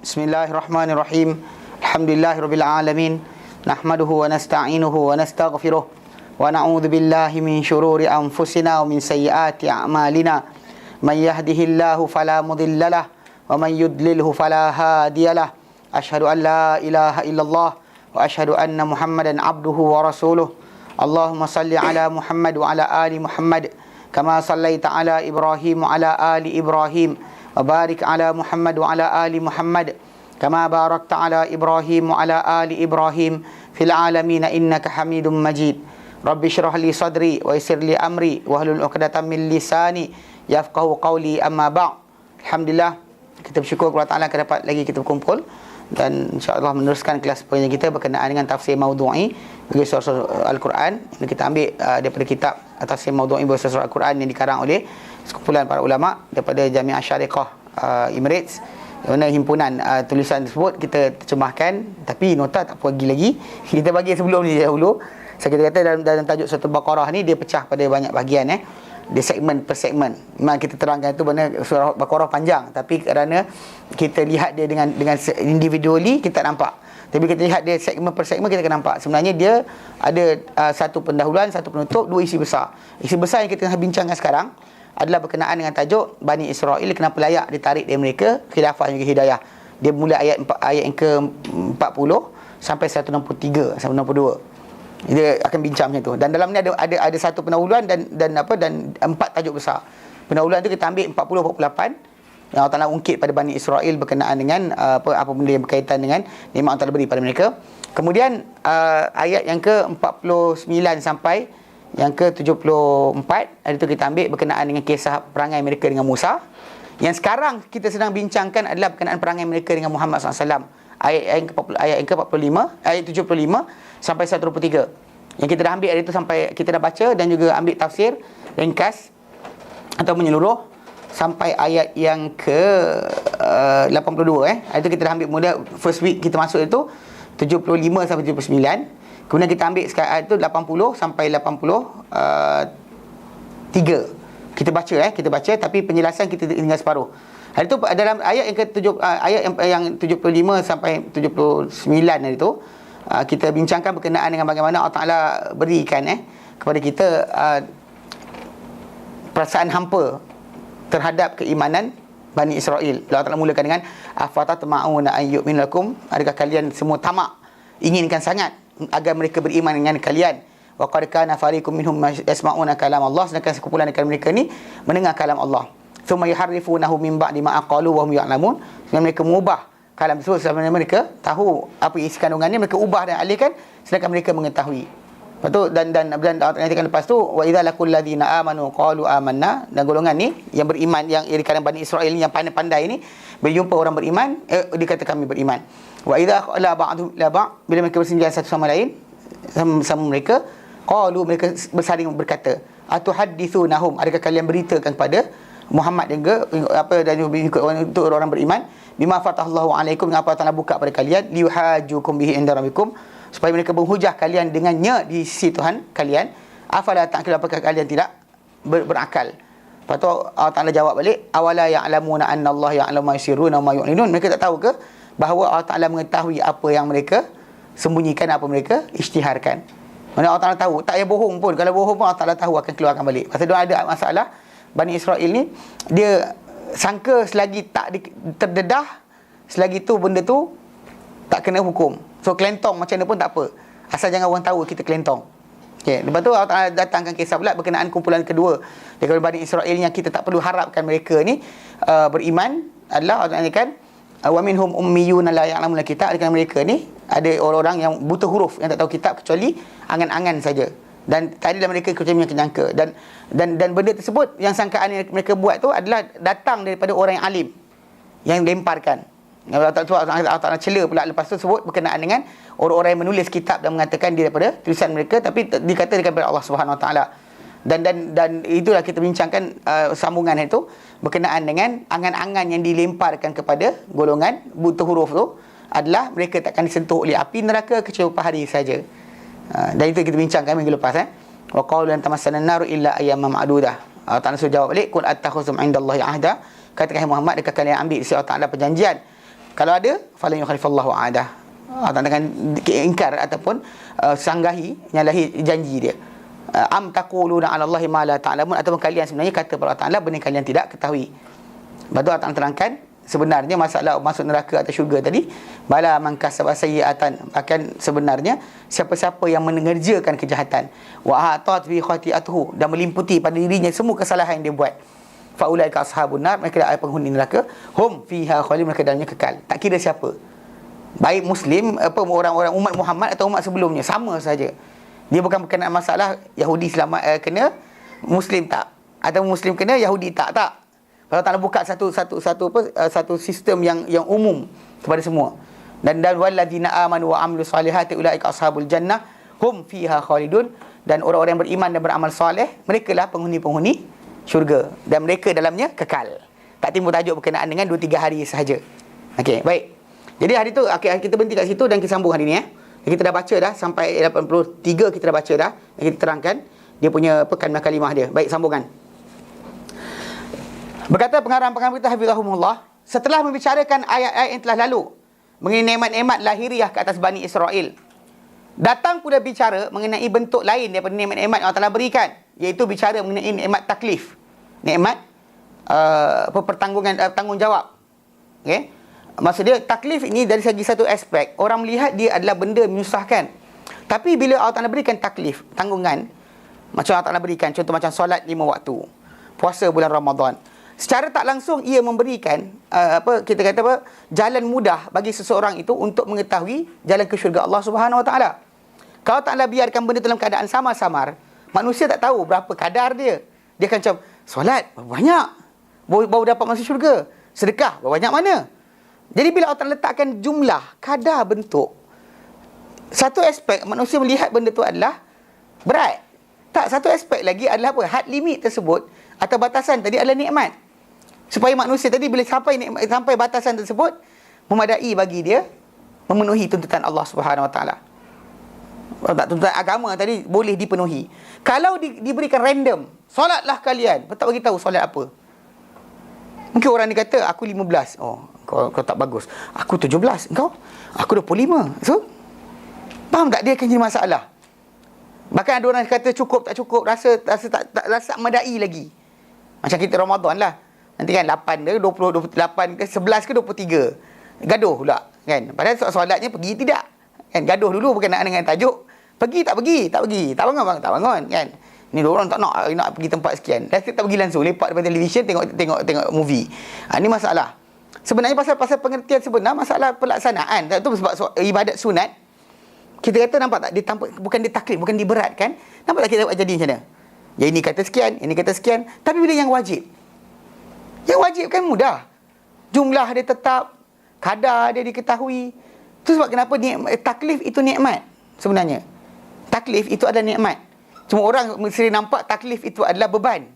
Bismillahirrahmanirrahim. Alhamdulillahirabbil alamin. Nahmaduhu wa nasta'inuhu wa nastaghfiruh. Wa na'udzu billahi min shururi anfusina wa min sayyiati a'malina. Man yahdihillahu fala mudhillalah wa man yudlilhu fala hadiyalah. Asyhadu an la ilaha illallah wa asyhadu anna Muhammadan abduhu wa rasuluh. Allahumma salli ala Muhammad wa ala ali Muhammad kama sallaita ala Ibrahim wa ala ali Ibrahim. Barik ala Muhammad wa ala ali Muhammad kama barakta ala Ibrahim wa ala ali Ibrahim fil alamin innaka Hamidum Majid. Rabbi shrah li sadri wa yassir li amri wa hlul 'uqdatam min lisani yafqahu qawli, amma ba'd. Alhamdulillah, kita bersyukur kepada Allah kerana dapat lagi kita berkumpul dan insya-Allah meneruskan kelas pengajian kita berkenaan dengan tafsir maudhu'i bagi surah Al-Quran yang kita ambil daripada kitab tafsir maudhu'i bagi surah Al-Quran yang dikarang oleh sekumpulan para ulama daripada Jami'ah Syariqah Emirates, mana himpunan tulisan tersebut kita terjemahkan, tapi nota tak pergi lagi. Kita bagi sebelum ni dahulu. Saya kata dalam tajuk surah Al-Baqarah ni dia pecah pada banyak bahagian dia segmen per segmen. Memang kita terangkan tu mana surah Al-Baqarah panjang, tapi kerana kita lihat dia dengan individually kita tak nampak. Tapi kita lihat dia segmen per segmen kita akan nampak. Sebenarnya dia ada satu pendahuluan, satu penutup, dua isi besar. Isi besar yang kita tengah bincangkan sekarang adalah berkenaan dengan tajuk Bani Israel kenapa layak ditarik dari mereka khilafah dan juga hidayah. Dia mula ayat yang ke-40 sampai 163 sampai 62. Dia akan bincang macam tu. Dan dalam ni ada satu pendahuluan dan empat tajuk besar. Pendahuluan tu kita ambil 40-48 yang Allah Taala ungkit pada Bani Israel berkenaan dengan apa benda yang berkaitan dengan nikmat Allah Taala beri pada mereka. Kemudian ayat yang ke-49 sampai yang ke-74, hari itu kita ambil berkenaan dengan kisah perangai mereka dengan Musa. Yang sekarang kita sedang bincangkan adalah berkenaan perangai mereka dengan Muhammad SAW. Ayat yang ke-45, ayat 75 sampai 123. Yang kita dah ambil hari itu sampai kita dah baca dan juga ambil tafsir ringkas atau menyeluruh sampai ayat yang ke-82. Hari itu kita dah ambil mula first week kita masuk itu 75 sampai 79. Kemudian kita ambil sekarang ayat itu 80 sampai 83. Kita baca tapi penjelasan kita tinggal separuh. Hari itu dalam ayat yang yang 75 sampai 79 hari itu kita bincangkan berkenaan dengan bagaimana Allah Taala berikan kepada kita perasaan hampa terhadap keimanan Bani Israel. Allah Taala mulakan dengan afatatma'una an yu'minu lakum, adakah kalian semua tamak inginkan sangat agar mereka beriman dengan kalian? Wa qad kana fariqum minhum yasma'una kalam Allah, sedangkan sekumpulan daripada mereka ni mendengar kalam Allah. Thumma yuharrifunahu min ba'di ma aqalu wa hum ya'lamun. Mereka mengubah kalam tersebut sebenarnya mereka tahu apa isi kandungannya, mereka ubah dan alihkan sedangkan mereka mengetahui. Lepas tu dan Allah nyatakan lepas tu wa idza laqul ladzina amanu qalu amanna, dan golongan ni yang beriman yang di kalangan Bani Israel ni yang pandai-pandai ni berjumpa orang beriman, dikata kami beriman. Wa idza qala ba'dhum la ba', bila mereka bersenjata satu sama lain sama mereka, qalu, mereka bersaling berkata, atuhaddithunahum, adakah kalian beritakan kepada Muhammad juga dan untuk orang beriman, bima fatahallahu alaikum, dengan apa Taala buka pada kalian, liyuhajukum bihi inda rabbikum, supaya mereka berhujah kalian dengannya di sisi Tuhan kalian. Afala ta'qilun, apakah kalian tidak berakal? Lepas tu Allah Taala jawab balik, awala ya'lamuna anna Allah ya'lamu ma yusirruna wa ma yu'linun, mereka tak tahu ke bahawa Allah Taala mengetahui apa yang mereka sembunyikan, apa mereka isytiharkan. Mana Allah Taala tahu, tak payah bohong pun. Kalau bohong pun Allah Taala tahu akan keluarkan balik. Pasal dia ada masalah Bani Israel ni, dia sangka selagi tak terdedah, selagi tu benda tu tak kena hukum. So kelentong macam mana pun tak apa, asal jangan orang tahu kita kelentong. Okey, lepas tu Allah Taala datangkan kisah pula berkenaan kumpulan kedua daripada Bani Israel yang kita tak perlu harapkan mereka ni beriman. Adalah Allah Taala kan wa minhum ummiyuna la ya'lamuna kitab, adakah mereka ni ada orang-orang yang buta huruf, yang tak tahu kitab kecuali angan-angan saja, dan tak adalah mereka kecuali menyangka. Dan benda tersebut yang sangkaan yang mereka buat tu adalah datang daripada orang yang alim yang lemparkan. Allah Taala cela pula lepas tu sebut berkenaan dengan orang-orang yang menulis kitab dan mengatakan dia daripada tulisan mereka, tapi dikatakan daripada Allah Subhanahu Wa Taala. Dan itulah kita bincangkan sambungan itu berkenaan dengan angan-angan yang dilemparkan kepada golongan buta huruf tu adalah mereka takkan disentuh oleh api neraka kecuali beberapa hari saja. Dan itu kita bincangkan minggu lepas. Wa qalu lan tamassana an-nar illa ayyaman ma'dudah. Allah Taala jawab balik, qul attakhuzum 'indallahi ahda, katakan Muhammad, dekat kalian ambil di sisi Allah Taala perjanjian Kalau ada, falan yukhlifallahu wa'adah. Tantangan ingkar ataupun sanggahi, nyalahi janji dia. Am taquluna 'ala Allahi ma la ta'lamun, ataupun kalian sebenarnya kata kepada Allah Taala benda yang kalian tidak ketahui. Lepas tu Allah terangkan sebenarnya masalah masuk neraka atau syurga tadi, bala man kasaba sayyi'atan, akan sebenarnya siapa-siapa yang mengerjakan kejahatan, wa atat bi khati'atuhu, dan melimputi pada dirinya semua kesalahan yang dia buat, fa ulaika ashabun nar, mereka adalah penghuni neraka, hum fiha khalidun, mereka dalamnya kekal. Tak kira siapa, baik muslim, orang-orang umat Muhammad atau umat sebelumnya, sama saja. Dia bukan berkenaan masalah Yahudi selamat kena, muslim tak, atau muslim kena, Yahudi tak. Kalau tak buka satu sistem yang umum kepada semua. Dan walladzina amanu wa amilus solihati ulaika ashabul jannah hum fiha khalidun, dan orang-orang yang beriman dan beramal soleh, mereka lah penghuni-penghuni syurga, dan mereka dalamnya kekal. Tak timbul tajuk berkenaan dengan 2-3 hari sahaja. Okey, baik. Jadi hari tu kita berhenti kat situ dan kita sambung hari ni. Kita dah baca dah sampai 83, kita dah baca dah. Kita terangkan dia punya kalimah dia. Baik, sambungan. Berkata pengarang-pengarang kita hafizahumullah, setelah membicarakan ayat-ayat yang telah lalu mengenai nikmat-nikmat lahiriah ke atas Bani Israel, datang pula bicara mengenai bentuk lain daripada nikmat-nikmat yang Allah Taala berikan, iaitu bicara mengenai nikmat taklif, nikmat tanggungjawab. Okey. Maksud dia taklif ini dari segi satu aspek, orang melihat dia adalah benda menyusahkan. Tapi bila Allah Taala berikan taklif, tanggungan, macam Allah Taala berikan contoh macam solat 5 waktu, puasa bulan Ramadan, secara tak langsung ia memberikan jalan mudah bagi seseorang itu untuk mengetahui jalan ke syurga Allah Subhanahu Wa Taala. Kalau tak Allah biarkan benda dalam keadaan samar-samar, manusia tak tahu berapa kadar dia. Dia akan macam solat berapa banyak baru dapat masuk syurga, sedekah berapa banyak mana. Jadi bila Allah letakkan jumlah, kadar, bentuk, satu aspek manusia melihat benda tu adalah berat. Tak, satu aspek lagi adalah apa? Had limit tersebut atau batasan tadi adalah nikmat. Supaya manusia tadi bila sampai batasan tersebut, memadai bagi dia memenuhi tuntutan Allah Subhanahu Wa Taala. Tuntutan agama tadi boleh dipenuhi. Kalau diberikan random, solatlah kalian, tak bagi tahu solat apa. Mungkin orang ni kata aku 15. Oh, kau tak bagus. Aku 17. Engkau? Aku 25. So, faham tak, dia akan jadi masalah. Bahkan ada orang kata cukup tak cukup, rasa madai lagi. Macam kita Ramadan lah. Nanti kan 8 ke 20, 28 ke 11 ke 23. Gaduh pula kan. Padahal solatnya pergi tidak. Kan gaduh dulu berkenaan dengan tajuk. Pergi tak pergi. Tak bangun bang, tak bangun kan. Ni orang tak nak pergi tempat sekian. Dah tak pergi langsung, lepak depan televisyen tengok movie. Ni masalah. Sebenarnya pasal pengertian sebenar, masalah pelaksanaan. Itu sebab ibadat sunat. Kita kata nampak tak, dia bukan dia taklif, bukan diberatkan. Nampak tak kita buat jadi macam mana? Yang ini kata sekian, ini kata sekian. Tapi bila yang wajib kan mudah. Jumlah dia tetap, kadar dia diketahui. Itu sebab kenapa taklif itu nikmat sebenarnya. Taklif itu adalah nikmat. Cuma orang mesti nampak taklif itu adalah beban.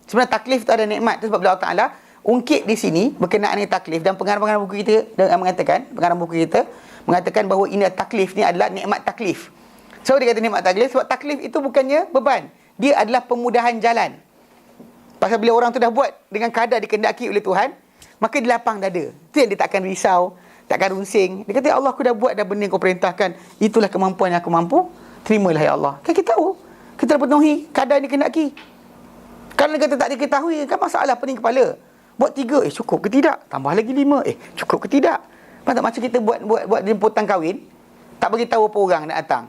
Sebenarnya taklif itu adalah nikmat. Itu sebab Allah Ta'ala ungkit di sini berkenaan dengan taklif, dan pengarang buku kita mengatakan bahawa ini taklif ni adalah nikmat taklif. So dia kata nikmat taklif sebab taklif itu bukannya beban. Dia adalah pemudahan jalan. Pasal bila orang tu dah buat dengan kadar dikehendaki oleh Tuhan, maka dia lapang dada. Itu yang dia takkan risau, takkan runsing. Dia kata, ya Allah, aku dah buat dah benda yang kau perintahkan. Itulah kemampuan yang aku mampu. Terimalah ya Allah. Kan kita tahu, kita dah penuhi kadar yang dikehendaki. Kalau dia kata tak diketahui, kan masalah pening kepala. Buat 3, cukup ke tidak? Tambah lagi 5, cukup ke tidak? Macam kita buat jemputan kahwin, tak bagi tahu apa orang nak datang.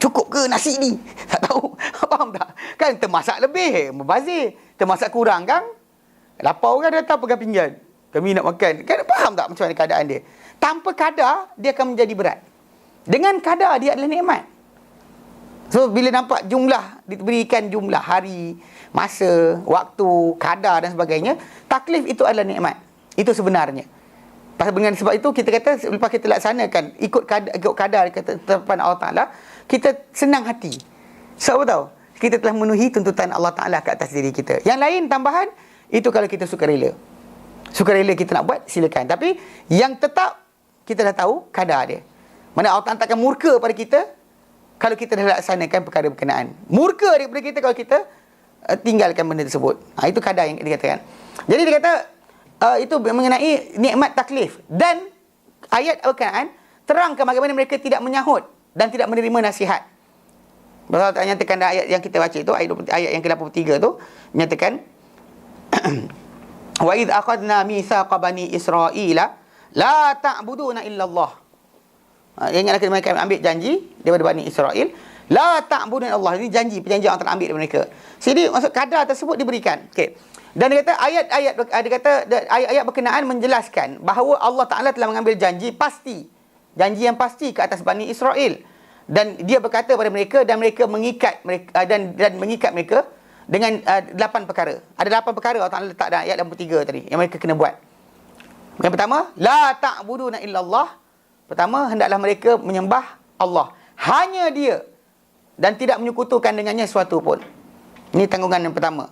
Cukup ke nasi ni? Tak tahu. Faham tak? Kan termasak lebih, membazir. Termasak kurang kan? Lapar orang datang pegang pinggan. Kami nak makan. Kan faham tak macam mana keadaan dia? Tanpa kadar, dia akan menjadi berat. Dengan kadar, dia adalah nikmat. So, bila nampak jumlah, diberikan jumlah hari, masa, waktu, kadar dan sebagainya, taklif itu adalah nikmat. Itu sebenarnya. Dengan sebab itu, kita kata, lepas kita laksanakan, ikut kadar ketetapan Allah Ta'ala, kita senang hati. Sebab tahu? Kita telah memenuhi tuntutan Allah Ta'ala ke atas diri kita. Yang lain, tambahan, itu kalau kita sukarela. Sukarela kita nak buat, silakan. Tapi, yang tetap, kita dah tahu kadar dia. Mana Allah Ta'ala takkan murka pada kita, kalau kita dah laksanakan perkara berkenaan. Murka daripada kita kalau kita tinggalkan benda tersebut. Itu kadar yang dikatakan. Jadi dia kata, itu mengenai nikmat taklif. Dan ayat Al-Quran terangkan bagaimana mereka tidak menyahut dan tidak menerima nasihat. Allah Ta'ala nyatakan dalam ayat yang kita baca itu, ayat yang ke-83 tu, menyatakan wa idh aqadna mitsaqa bani Israila la ta'buduna illa Allah. Ingatlah mereka ambil janji daripada Bani Israel, la ta'buduna Allah. Ini janji, perjanjian yang telah ambil daripada mereka. Jadi maksud kadar tersebut diberikan. Okey. Dan dia kata ayat berkenaan menjelaskan bahawa Allah Ta'ala telah mengambil janji pasti. Janji yang pasti ke atas Bani Israel. Dan dia berkata kepada mereka dan mereka mengikat mereka dan mengikat mereka dengan 8 perkara. Ada 8 perkara Allah Ta'ala letak dalam ayat 83 tadi yang mereka kena buat. Yang pertama, la ta'buduna illallah. Pertama, hendaklah mereka menyembah Allah, hanya Dia, dan tidak menyekutukan dengannya sesuatu pun. Ini tanggungan yang pertama.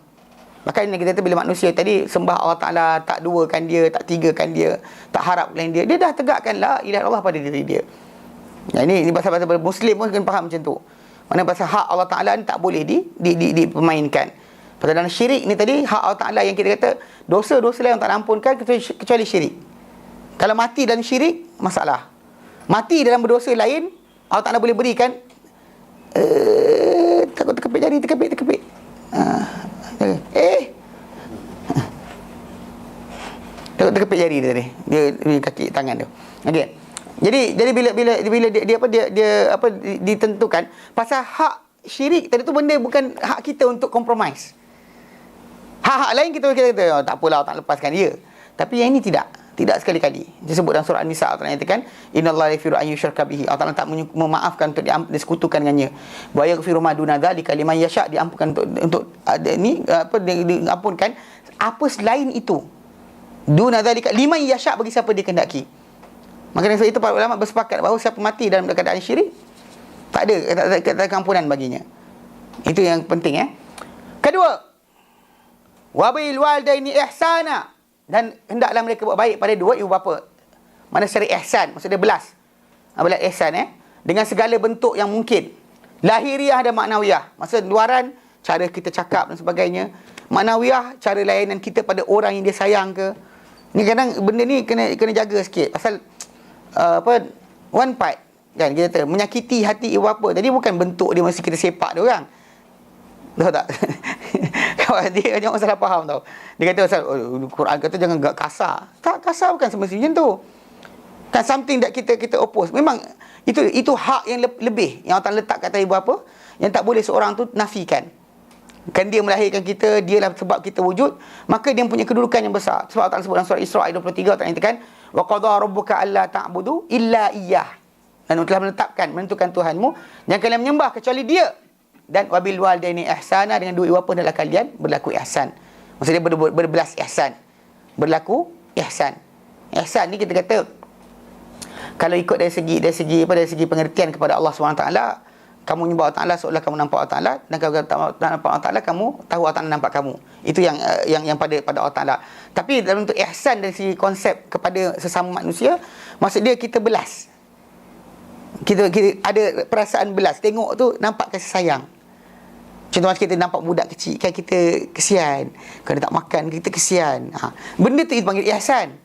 Makanya kita kata bila manusia tadi sembah Allah Ta'ala, tak duakan Dia, tak tigakan Dia, tak harapkan Dia, dia dah tegakkan la ilaha illallah pada diri dia. Ini pasal-pasal Muslim pun kena faham macam tu. Mana pasal hak Allah Ta'ala ni tak boleh dipermainkan. Pasal dalam syirik ni tadi, hak Allah Ta'ala yang kita kata dosa-dosa lain yang tak ampunkan kecuali syirik. Kalau mati dalam syirik, masalah. Mati dalam berdosa lain, Allah Ta'ala boleh berikan takut terkepit jari, terkepit takut terkepit jari dia tadi, dia kaki tangan tu. Okey. Jadi bila dia ditentukan pasal hak syirik tadi tu, benda bukan hak kita untuk compromise. Hak-hak lain kita kata tak apalah, tak lepaskan dia. Tapi yang ini tidak sekali-kali. Disebut dalam surah An-Nisa, Allah nyatakan innallaha yaghfiru an yushraka bihi. Allah tak memaafkan untuk disekutukan dengannya. Wa yaghfiru ma duna dzalika liman yasha, diampunkan untuk diampunkan apa selain itu. Duna dzalika liman yasha, bagi siapa dia kehendaki. Maka dari sebab itu para ulama bersepakat bahawa siapa mati dalam keadaan syirik, tak ada ampunan baginya. Itu yang penting. Kedua, wabil walidaini ihsana, dan hendaklah mereka buat baik pada dua ibu bapa. Mana secara ihsan, maksudnya belas. Belas ihsan dengan segala bentuk yang mungkin. Lahiriah dan maknawiyah. Maksud luaran, cara kita cakap dan sebagainya. Maknawiyah, cara layanan kita pada orang yang dia sayang ke. Ni kadang benda ni kena jaga sikit. Pasal one part kan, kita kata menyakiti hati ibu bapa. Jadi bukan bentuk dia mesti kita sepak dia orang. Tahu tak? Kawan dia jangan salah faham tau. Dia kata pasal Quran kata jangan kasar. Tak, kasar bukan semestinya tu. Kan something that kita oppose. Memang itu hak yang lebih yang Allah letak kat atas ibu bapa, yang tak boleh seorang tu nafikan. Kan dia melahirkan kita, dialah sebab kita wujud, maka dia punya kedudukan yang besar. Sebab Allah sebut dalam surah Isra ayat 23, Allah nyatakan wa qadha rabbuka alla ta'budu illa iyyah. Dan telah menentukan Tuhanmu jangan kalian menyembah kecuali Dia. Dan wabil walidaini ihsana, dengan dua ibu bapa hendaklah kalian berlaku ihsan. Maksudnya berbelas ihsan. Berlaku ihsan. Ihsan ni kita kata kalau ikut dari segi pengertian kepada Allah SWT, kamu menyembah Allah Ta'ala seolah kamu nampak Allah Ta'ala, dan kalau tak nampak Allah Ta'ala, kamu tahu Allah Ta'ala nampak kamu. Itu yang pada Allah Ta'ala. Tapi dalam bentuk ihsan dari segi konsep kepada sesama manusia, maksud dia kita belas. Kita ada perasaan belas. Tengok tu nampak kasih sayang. Contoh macam kita nampak budak kecil, kan kita kesian. Kalau dia tak makan, kita kesian. Benda tu dipanggil ihsan.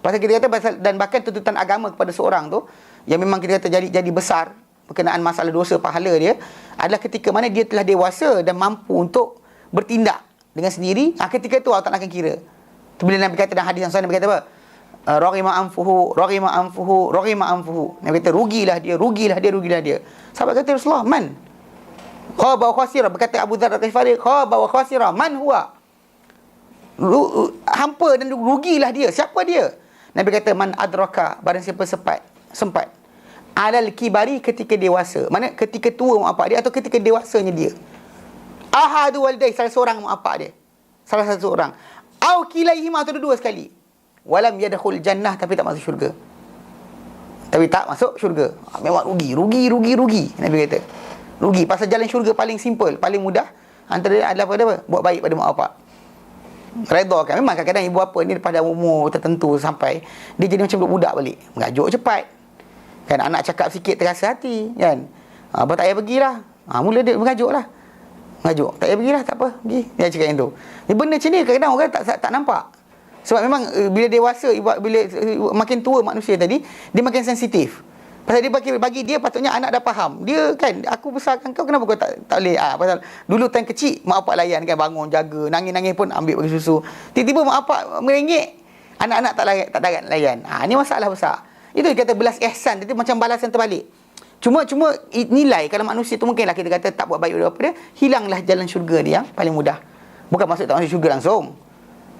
Pasal kita kata dan bahkan tuntutan agama kepada seorang tu yang memang kita kata jadi besar berkenaan masalah dosa pahala dia adalah ketika mana dia telah dewasa dan mampu untuk bertindak dengan sendiri. Ketika tu Allah tak akan kira. Tu bila Nabi kata dalam hadis yang sahih, Nabi kata apa? Raghima anfuhu. Nabi kata rugilah dia. Sahabat kata Rasulullah, man? Khaba wa khasira. Berkata Abu Dzar al-Ghifari, khaba wa khasira, man huwa? Hampa dan rugilah dia. Siapa dia? Nabi kata man adraka, barang siapa sempat alal kibari, ketika dewasa. Mana ketika tua mak bapak dia atau ketika dewasanya dia. Ahadu walidai, salah seorang mak bapak dia. Salah satu orang. Au kilaihima, atau dua sekali. Walam yadkhul jannah, tapi tak masuk syurga. Memang rugi. Nabi kata rugi. Pasal jalan syurga paling simple, paling mudah antara dia adalah apa? Buat baik pada mak bapak. Redha kan. Memang kadang-kadang ibu bapa ni pada umur tertentu sampai dia jadi macam budak balik. Mengajuk cepat. Kan anak cakap sikit terasa hati kan. Abang tak payah pergilah. Mula dia mengajuk. Tak payah pergilah, tak apa. Pergi. Dia cakap yang tu. Ni benda macam ni kadang-kadang orang tak nampak. Sebab memang bila dewasa, bila makin tua manusia tadi, dia makin sensitif. Pasal dia bagi dia patutnya anak dah faham. Dia kan, aku besarkan kau, kenapa kau tak boleh? Pasal dulu time kecil mak bapak layan kan, bangun jaga, nangis-nangis pun ambil bagi susu. Tiba-tiba mak bapak merengek, anak-anak tak darat layan. Ini masalah besar. Itu dia kata belas ihsan, itu macam balasan terbalik. Cuma nilai kalau manusia tu mungkinlah kita kata tak buat baik daripada dia, hilanglah jalan syurga dia yang paling mudah. Bukan maksud tak masuk syurga langsung.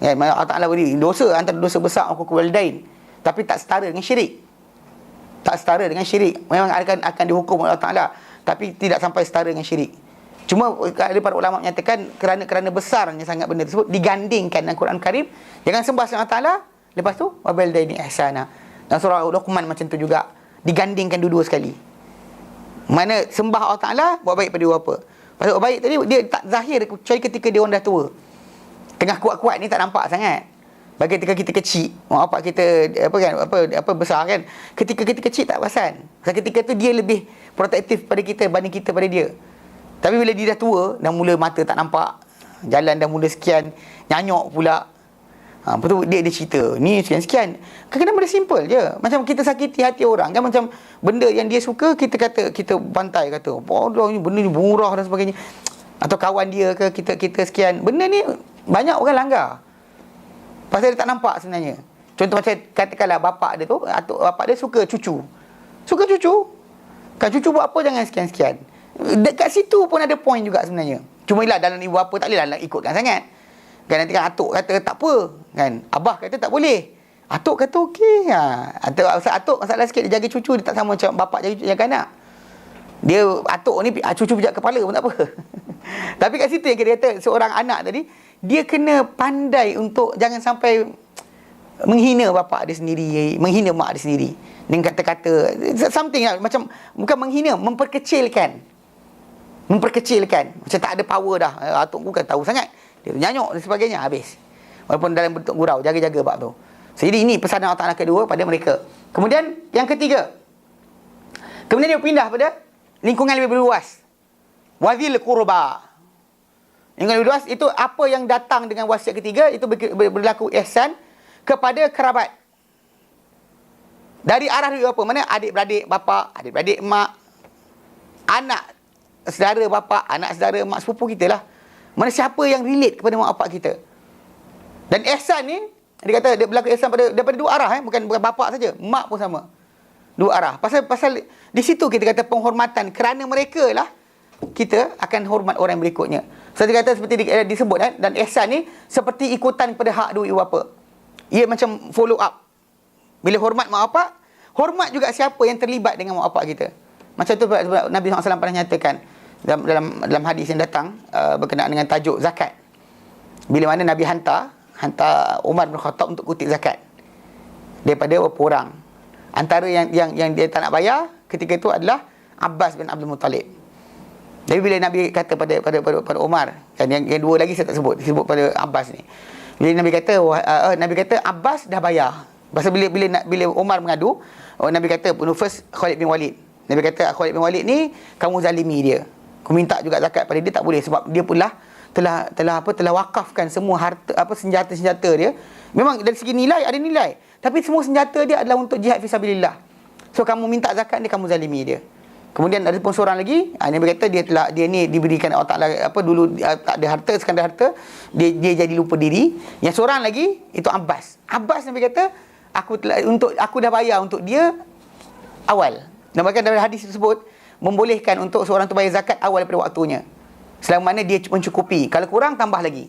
Ya, Allah Taala beri dosa antara dosa besar uququl walidain, tapi tak setara dengan syirik. Tak setara dengan syirik. Memang akan dihukum oleh Allah Taala, tapi tidak sampai setara dengan syirik. Cuma ada para ulama menyatakan kerana besarnya sangat benda tersebut digandingkan dengan Quran Karim. Jangan sembah selain Allah Taala, lepas tu wabil daini ihsana. Dan surah Luqman macam tu juga, digandingkan dua-dua sekali. Mana sembah Allah Taala, buat baik pada dua apa. Pasal buat baik tadi dia tak zahir kecuali ketika dia orang dah tua. Tengah kuat-kuat ni tak nampak sangat. Bagi ketika kita kecil, mak bapak kita apa besar kan. Ketika kita kecil tak perasan. Ketika tu dia lebih protektif pada kita banding kita pada dia. Tapi bila dia dah tua, dah mula mata tak nampak, jalan dah mula sekian, nyanyok pula. Lepas tu dia cerita, ni sekian-sekian. Kadang-kadang benda simple je. Macam kita sakiti hati orang kan, macam benda yang dia suka kita bantai kata, "Bodoh ni, benda ni murah" dan sebagainya. Atau kawan dia ke kita sekian. Benda ni banyak orang langgar. Pasal dia tak nampak sebenarnya. Contoh macam katakanlah bapak dia tu, atuk bapak dia suka cucu. Kan cucu buat apa jangan sekian-sekian. Dekat situ pun ada point juga sebenarnya. Cuma ialah dalam ibu bapa tak bolehlah nak ikutkan sangat. Kan nanti kan atuk kata tak apa, kan. Abah kata tak boleh. Atuk kata okey. Atuk masalah sikit dia jaga cucu, dia tak sama macam bapak jaga anak. Dia atuk ni cucu pijak kepala pun tak apa. Tapi kat situ yang kita kata seorang anak tadi, dia kena pandai untuk jangan sampai menghina bapak dia sendiri, menghina mak dia sendiri dengan kata-kata something lah, macam bukan menghina, memperkecilkan. Macam tak ada power dah. Atuk bukan tahu sangat. Dia nyanyuk dan sebagainya, habis. Walaupun dalam bentuk gurau, jaga-jaga bab tu. Jadi ini pesanan Allah Taala kedua pada mereka. Kemudian yang ketiga, kemudian dia pindah pada lingkungan lebih luas. Wazil qurba. Lingkungan lebih luas itu apa yang datang dengan wasiat ketiga, itu berlaku ihsan kepada kerabat. Dari arah dua apa? Mana adik-beradik bapa, adik-beradik mak, anak saudara bapa, anak saudara mak sepupu kita lah. Mana siapa yang relate kepada mak bapak kita. Dan ihsan ni, dia kata dia berlaku ihsan daripada dua arah, bukan bapak saja, mak pun sama. Dua arah. Pasal di situ kita kata penghormatan kerana mereka lah kita akan hormat orang berikutnya. Saya kata seperti disebut dan ihsan ni seperti ikutan pada hak dua ibu bapa. Ia macam follow up. Bila hormat mak bapak, hormat juga siapa yang terlibat dengan mak bapak kita. Macam tu Nabi SAW pernah nyatakan dalam hadis yang datang berkenaan dengan tajuk zakat. Bila mana Nabi hantar Umar bin Khattab untuk kutip zakat daripada beberapa orang. Antara yang dia tak nak bayar ketika itu adalah Abbas bin Abdul Muttalib. Jadi bila Nabi kata pada Umar, kan yang dua lagi saya tak sebut pada Abbas ni. Bila Nabi kata Abbas dah bayar. Pasal bila Umar mengadu, Nabi kata first Khalid bin Walid. Nabi kata Khalid bin Walid ni kamu zalimi dia. Kau minta juga zakat pada dia tak boleh sebab dia pula telah wakafkan semua harta senjata-senjata dia. Memang dari segi nilai ada nilai, tapi semua senjata dia adalah untuk jihad fisabilillah. So kamu minta zakat dia, kamu zalimi dia. Kemudian ada pun seorang lagi, Nabi kata dia ni diberikan Allah Taala dulu tak ada harta, sekarang ada harta, dia jadi lupa diri. Yang seorang lagi itu Abbas. Abbas Nabi kata aku dah bayar untuk dia awal. Dan bahkan dalam hadis tersebut membolehkan untuk seorang tu bayar zakat awal daripada waktunya. Selama mana dia mencukupi. Kalau kurang tambah lagi.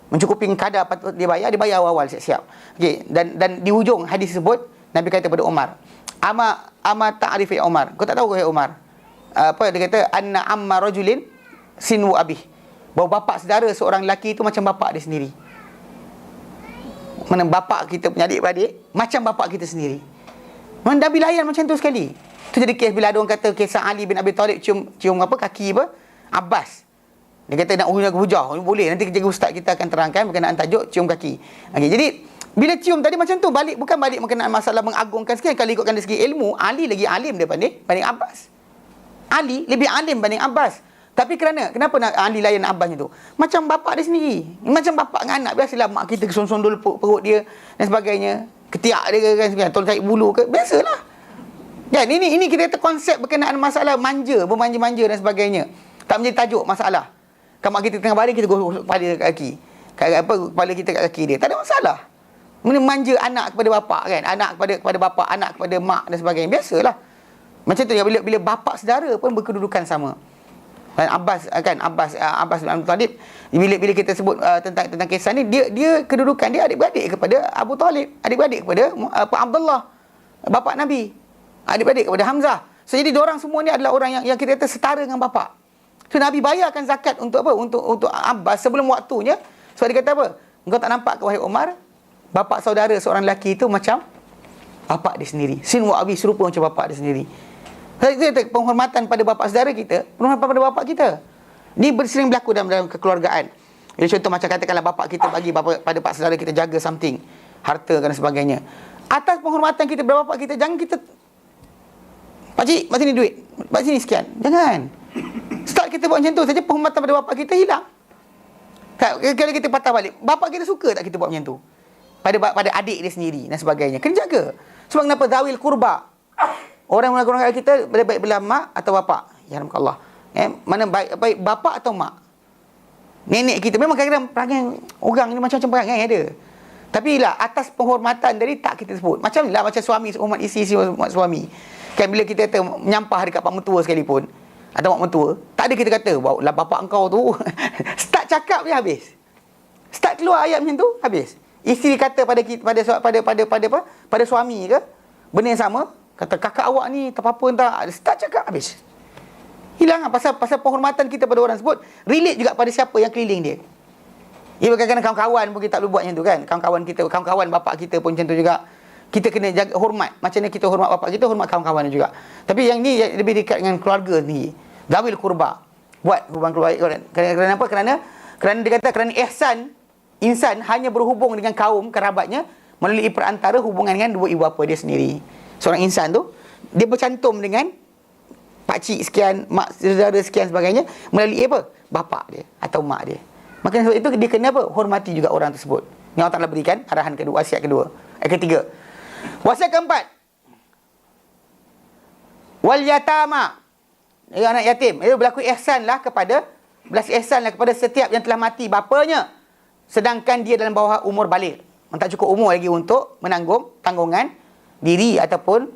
Mencukupi kadar patut dia bayar awal siap-siap. Okey, dan di hujung hadis tersebut Nabi kata kepada Umar, ama ta'rif ya Umar. Kau tak tahu ke ya Umar? Dia kata anna amma rajulin sinu abih. Bahawa bapa saudara seorang lelaki itu macam bapa dia sendiri. Mana bapa kita punya adik-beradik macam bapa kita sendiri. Mana Nabi layan macam tu sekali. Itu jadi kes bila ada orang kata kisah Ali bin Abi Talib cium kaki Abbas. Dia kata nak hujah. Boleh, nanti jaga ustaz kita akan terangkan berkenaan tajuk cium kaki. Okey, jadi bila cium tadi macam tu bukan balik berkenaan masalah mengagungkan sekian. Kalau ikutkan dari segi ilmu, Ali lagi alim daripada banding Abbas. Ali lebih alim banding Abbas. Tapi kenapa nak Ali layan Abbas tu? Macam bapak dia sendiri. Macam bapak dengan anak. Biasalah mak kita kesondol perut dia dan sebagainya. Ketiak dia ke kan sebenarnya. Tolong tarik bulu ke. Biasalah. Kan ini kita kata konsep berkenaan masalah manja, bermanja-manja dan sebagainya. Tak menjadi tajuk masalah. Kalau mak kita tengah baring, kita gosok kepala kat kaki. Kepala kita kat kaki dia. Tak ada masalah. Manja anak kepada bapak kan. Anak kepada bapak, anak kepada mak dan sebagainya. Biasalah. Macam tu ya, bila bapak saudara pun berkedudukan sama. Dan Abbas bin Abdul Talib, bila kita sebut tentang kisah ni, dia kedudukan dia adik-beradik kepada Abu Talib, adik-beradik kepada Abdullah, bapa Nabi, adik-beradik kepada Hamzah. So jadi diorang semua ni adalah orang yang kita kata setara dengan bapa. So Nabi bayarkan zakat untuk apa? Untuk Abbas sebelum waktunya. Sebab dia kata apa? Engkau tak nampak ke wahai Umar, bapa saudara seorang lelaki itu macam bapa dia sendiri. Sin wa abi, serupa macam bapa dia sendiri. Itu penghormatan pada bapa saudara kita, penghormatan pada bapa kita. Ini sering berlaku dalam kekeluargaan. Jadi contoh macam katakanlah bapa kita bagi pada pak saudara kita jaga something, harta dan sebagainya. Atas penghormatan kita kepada bapa kita, jangan kita, pakcik, mak sini duit, mak sini sekian. Jangan. Start kita buat macam tu saja, penghormatan pada bapa kita hilang. Kalau kita patah balik, bapa kita suka tak kita buat macam tu? Pada adik dia sendiri dan sebagainya. Kena jaga. Sebab kenapa? Zawil kurba. Orang kita baik belah mak atau bapa. Ya Allah. Mana baik bapa atau mak? Nenek kita memang kadang-kadang perangai orang ni macam-macam perangai ada. Tapi lah atas penghormatan dari tak kita sebut. Macam suami hormat isteri, hormat suami. Kan bila kita kata menyampah dekat pak mentua sekalipun atau mak mentua, tak ada kita kata lah bapa engkau tu. Start cakap je habis. Start keluar ayat macam tu habis. Isteri kata pada suami ke benda yang sama, kata kakak awak ni tak apa-apa entah. Start cakap habis. Hilang lah pasal penghormatan kita pada orang sebut. Relate juga pada siapa yang keliling dia. Ia kadang-kadang kawan-kawan pun kita tak boleh buat macam tu kan. Kawan-kawan bapak kita pun macam tu juga. Kita kena jaga hormat. Macam mana kita hormat bapak kita, hormat kawan-kawan juga. Tapi yang ni lebih dekat dengan keluarga ni. Zawil kurba. Buat hubungan keluarga. Kerana apa? Kerana dia kata kerana ihsan, insan hanya berhubung dengan kaum kerabatnya melalui perantara hubungan dengan dua ibu bapa dia sendiri. Seorang insan tu dia bercantum dengan pakcik sekian, mak saudara sekian sebagainya melalui apa? Bapa dia atau mak dia. Maka sebab itu dia kena apa? Hormati juga orang tersebut. Yang Allah Taala berikan arahan kedua, wasiat kedua. Ketiga. Wasiat keempat. Wal yatama. Anak yatim. Itu berlaku ihsanlah kepada setiap yang telah mati bapanya sedangkan dia dalam bawah umur baligh. Tak cukup umur lagi untuk menanggung tanggungan diri ataupun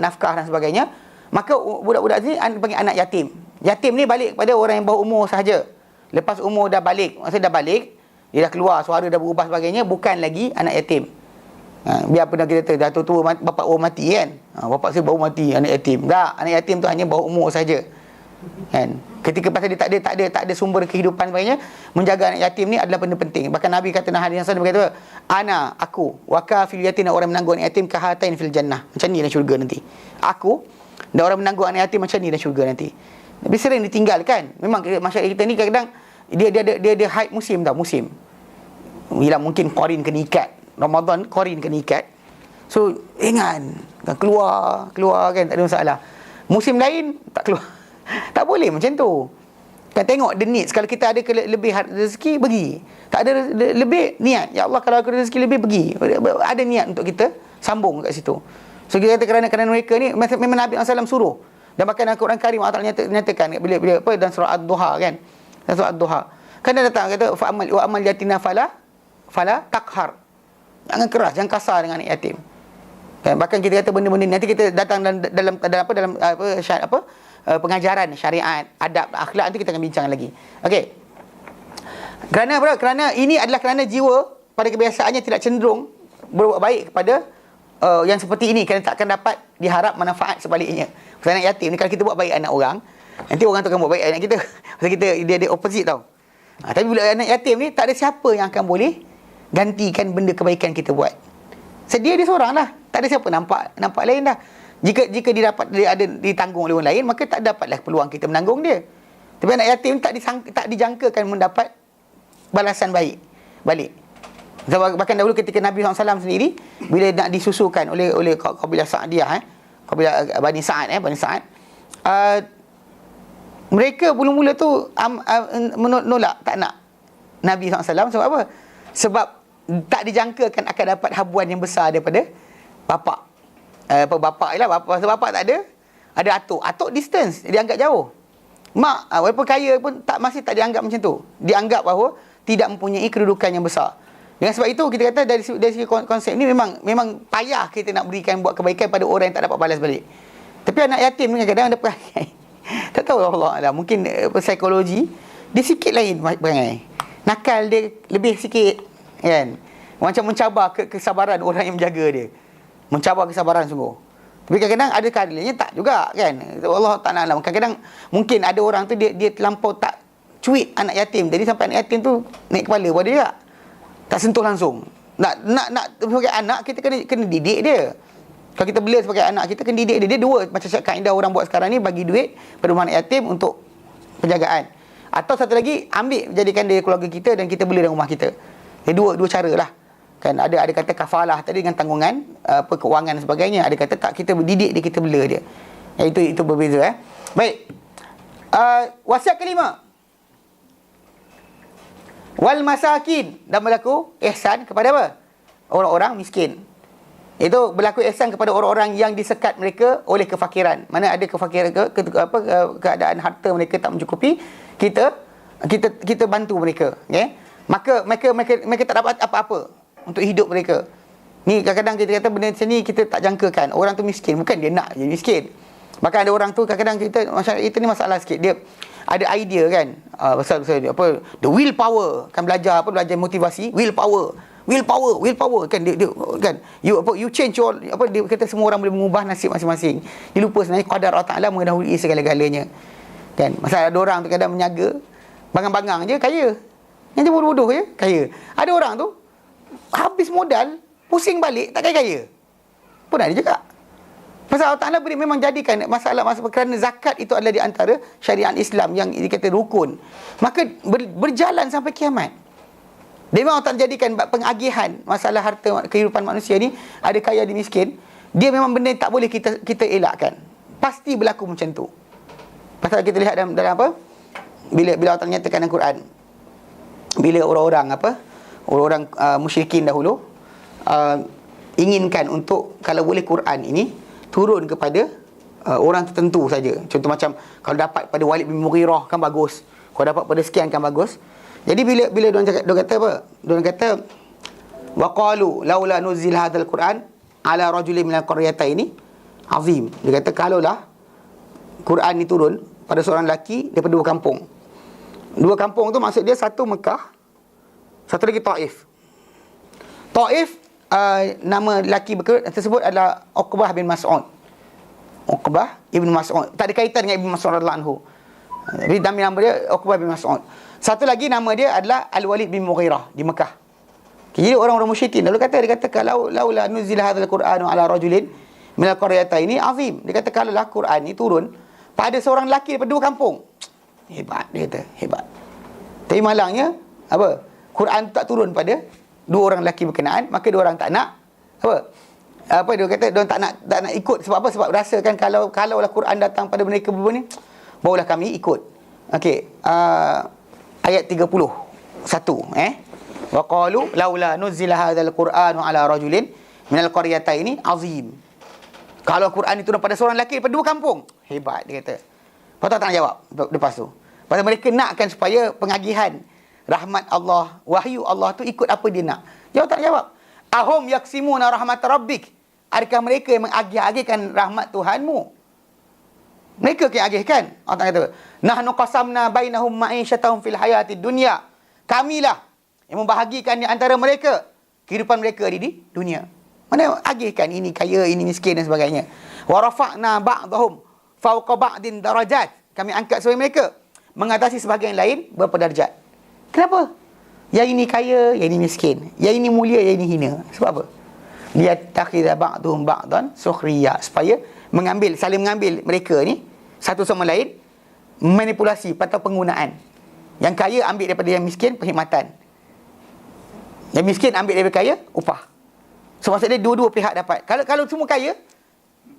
nafkah dan sebagainya. Maka budak-budak ni panggil anak yatim. Yatim ni balik kepada orang yang bawah umur sahaja. Lepas umur dah balik, maksudnya dah balik, dia dah keluar, suara dah berubah sebagainya, bukan lagi anak yatim. Biar pernah kita dah tua-tua bapak baru mati kan. Bapak saya baru mati, anak yatim. Tak, anak yatim tu hanya bawah umur saja. Kan? Ketika pasal dia tak ada sumber kehidupan sebagainya, menjaga anak yatim ni adalah benda penting. Bahkan Nabi kata dalam hadis yang sahih, berkata, aku wa kafil yatim, orang menanggung anak yatim kahatain fil jannah. Macam ni dalam syurga nanti. Aku dan orang menanggung anak yatim macam ni dalam syurga nanti. Tapi sering ditinggalkan. Memang masyarakat kita ni kadang-kadang dia haid musim tau, musim. Bila mungkin qarin kena ikat. Ramadan qarin kena ikat. So ingat keluar kan, tak ada masalah. Musim lain tak keluar. Tak boleh macam tu. Kan tengok the needs. Kalau kita ada lebih rezeki, bagi. Tak ada lebih, niat. Ya Allah, kalau aku ada rezeki lebih, bagi. Ada niat untuk kita sambung kat situ. So kita kata kerana mereka ni memang Nabi SAW suruh. Dan bahkan dalam Quran Karim Allah Taala nyatakan bila apa dalam surah Ad-Duha kan. Dalam surah Ad-Duha. Kan dia datang kata fa amal yatina fala taqhar. Jangan keras, jangan kasar dengan anak yatim. Kan bahkan kita kata benda-benda nanti kita datang dalam pengajaran syariat, adab, akhlak, nanti kita akan bincang lagi. Okey. Kerana ini adalah kerana jiwa pada kebiasaannya tidak cenderung berbuat baik kepada yang seperti ini, kerana tak akan dapat diharap manfaat sebaliknya. Pasal anak yatim ni, kalau kita buat baik anak orang, nanti orang tu akan buat baik anak kita. Pasal dia opposite tau. Tapi bila anak yatim ni, tak ada siapa yang akan boleh gantikan benda kebaikan kita buat. Sedia dia seorang lah. Tak ada siapa nampak lain dah. Jika dia ada ditanggung oleh orang lain, maka tak dapatlah peluang kita menanggung dia. Tapi anak yatim tak dijangkakan mendapat balasan baik balik. Bahkan dahulu ketika Nabi SAW sendiri, bila nak disusukan oleh kabilah Sa'diyah, kabilah Bani Sa'ad, Mereka mula-mula tu menolak, tak nak Nabi SAW. Sebab apa? Sebab tak dijangkakan akan dapat habuan yang besar daripada bapak. Bapak je lah. Sebab bapak tak ada, ada atuk. Atuk distance, dia anggap jauh. Mak, walaupun kaya pun masih tak dianggap macam tu. Dianggap bahawa tidak mempunyai kedudukan yang besar. Dengan sebab itu kita kata dari segi konsep ni memang payah kita nak berikan buat kebaikan pada orang yang tak dapat balas balik. Tapi anak yatim ni kadang-kadang ada perangai. Tak tahu Allah lah. Mungkin psikologi dia sikit lain perangai. Nakal dia lebih sikit, kan? Macam mencabar kesabaran orang yang menjaga dia. Mencabar kesabaran sungguh. Tapi kadang-kadang ada kalanya tak juga, kan? Allah tak nak. Kadang-kadang mungkin ada orang tu dia terlampau tak cuit anak yatim. Jadi sampai anak yatim tu naik kepala pada dia. Tak sentuh langsung. Nak sebagai anak kita kena didik dia. Kalau kita bela sebagai anak kita kena didik dia. Dia dua macam kaedah orang buat sekarang ni, bagi duit pada rumah anak yatim untuk penjagaan. Atau satu lagi, ambil jadikan dia keluarga kita dan kita bela dalam rumah kita. Dia dua cara lah. Kan ada kata kafalah tadi dengan tanggungan keuangan dan sebagainya. Ada kata tak, kita didik dia, kita bela dia. Itu berbeza. Baik. Wasiat kelima. Wal masakin, dan berlaku ihsan kepada apa? Orang-orang miskin. Itu berlaku ihsan kepada orang-orang yang disekat mereka oleh kefakiran. Mana ada kefakiran keadaan harta mereka tak mencukupi, kita bantu mereka, okey? Maka mereka tak dapat apa-apa untuk hidup mereka. Ni kadang-kadang kita kata benda macam ni kita tak jangkakan. Orang tu miskin, bukan dia nak jadi miskin. Bahkan ada orang tu kadang-kadang masyarakat kita ni masalah sikit. Dia ada idea, kan, pasal apa, the willpower, kan, belajar motivasi, willpower, kan, dia kan, you change your, dia kata semua orang boleh mengubah nasib masing-masing. Dia lupa sebenarnya qadar Allah Taala mendahului segala-galanya, kan. Pasal ada orang tu kadang menyaga bangang-bangang je kaya, yang dia bodoh-bodoh je kaya. Ada orang tu habis modal, pusing balik tak kaya-kaya pun ada juga. Pasal Allah Ta'ala memang jadikan masalah kerana zakat itu adalah di antara syariat Islam yang dikata rukun. Maka berjalan sampai kiamat. Dia memang Allah Ta'ala jadikan pengagihan masalah harta kehidupan manusia ni, ada kaya ada miskin. Dia memang benda yang tak boleh kita elakkan. Pasti berlaku macam tu. Pasal kita lihat dalam apa? Bila Allah Ta'ala nyatakan dalam Quran. Bila orang-orang musyrikin dahulu inginkan untuk, kalau boleh Quran ini turun kepada orang tertentu saja. Contoh macam kalau dapat pada Walid bin Mughirah kan bagus. Kalau dapat pada sekian kan bagus. Jadi bila dia kata apa? Dia kata wa qalu laula nuzil hadzal Quran ala rajulin minal qaryataini azim. Dia kata kalaulah Quran ni turun pada seorang lelaki daripada dua kampung. Dua kampung tu maksud dia satu Mekah, satu lagi Taif. Taif, nama lelaki tersebut adalah Uqbah bin Mas'ud. Uqbah ibn Mas'ud. Tak ada kaitan dengan Ibn Mas'ud radhiyallahu anhu. Tapi nama dia Uqbah bin Mas'ud. Satu lagi nama dia adalah Al-Walid bin Mughirah di Mekah. Jadi orang-orang musyrikin lalu dia kata kalau laula nuzila hadzal Qur'anu ala rajulin minal qaryataini azim. Dia kata kalau Quran ni turun pada seorang lelaki daripada dua kampung. Hebat, dia kata, hebat. Tapi malangnya apa? Quran tak turun pada dua orang lelaki berkenaan, maka dua orang tak nak dia kata dia tak nak ikut. Sebab apa? Sebab rasakan kalaulah Quran datang pada mereka berdua ni, barulah kami ikut. Okey, ayat 31 wa qalu laula nuzila hadzal qur'anu ala rajulin minal qaryataini azim. Kalau Quran itu pada seorang lelaki daripada dua kampung, hebat, dia kata. Patut tak nak jawab lepas tu. Pasal mereka nakkan supaya pengagihan rahmat Allah, wahyu Allah tu ikut apa dia nak. Jawab tak jawab. Ahum yaksimuna rahmat rabbik. Adakah mereka yang mengagih-agihkan rahmat Tuhanmu? Mereka yang agihkan. Allah kata, nahnu qasamna bainahum ma'isyatahum fil hayatid dunya. Kamilah yang membahagikan di antara mereka kehidupan mereka di dunia. Mana agihkan ini kaya, ini miskin dan sebagainya. Wa rafa'na ba'dahum fawqa ba'din darajat. Kami angkat sebagian mereka mengatasi sebahagian lain berapa darjat. Kenapa? Yang ini kaya, yang ini miskin. Yang ini mulia, yang ini hina. Sebab apa? Liyattakhidha ba'duhum ba'dan sukhriya. Supaya saling mengambil mereka ni satu sama lain, manipulasi atau penggunaan. Yang kaya ambil daripada yang miskin, perkhidmatan. Yang miskin ambil daripada kaya, upah. So maksudnya dua-dua pihak dapat. Kalau semua kaya,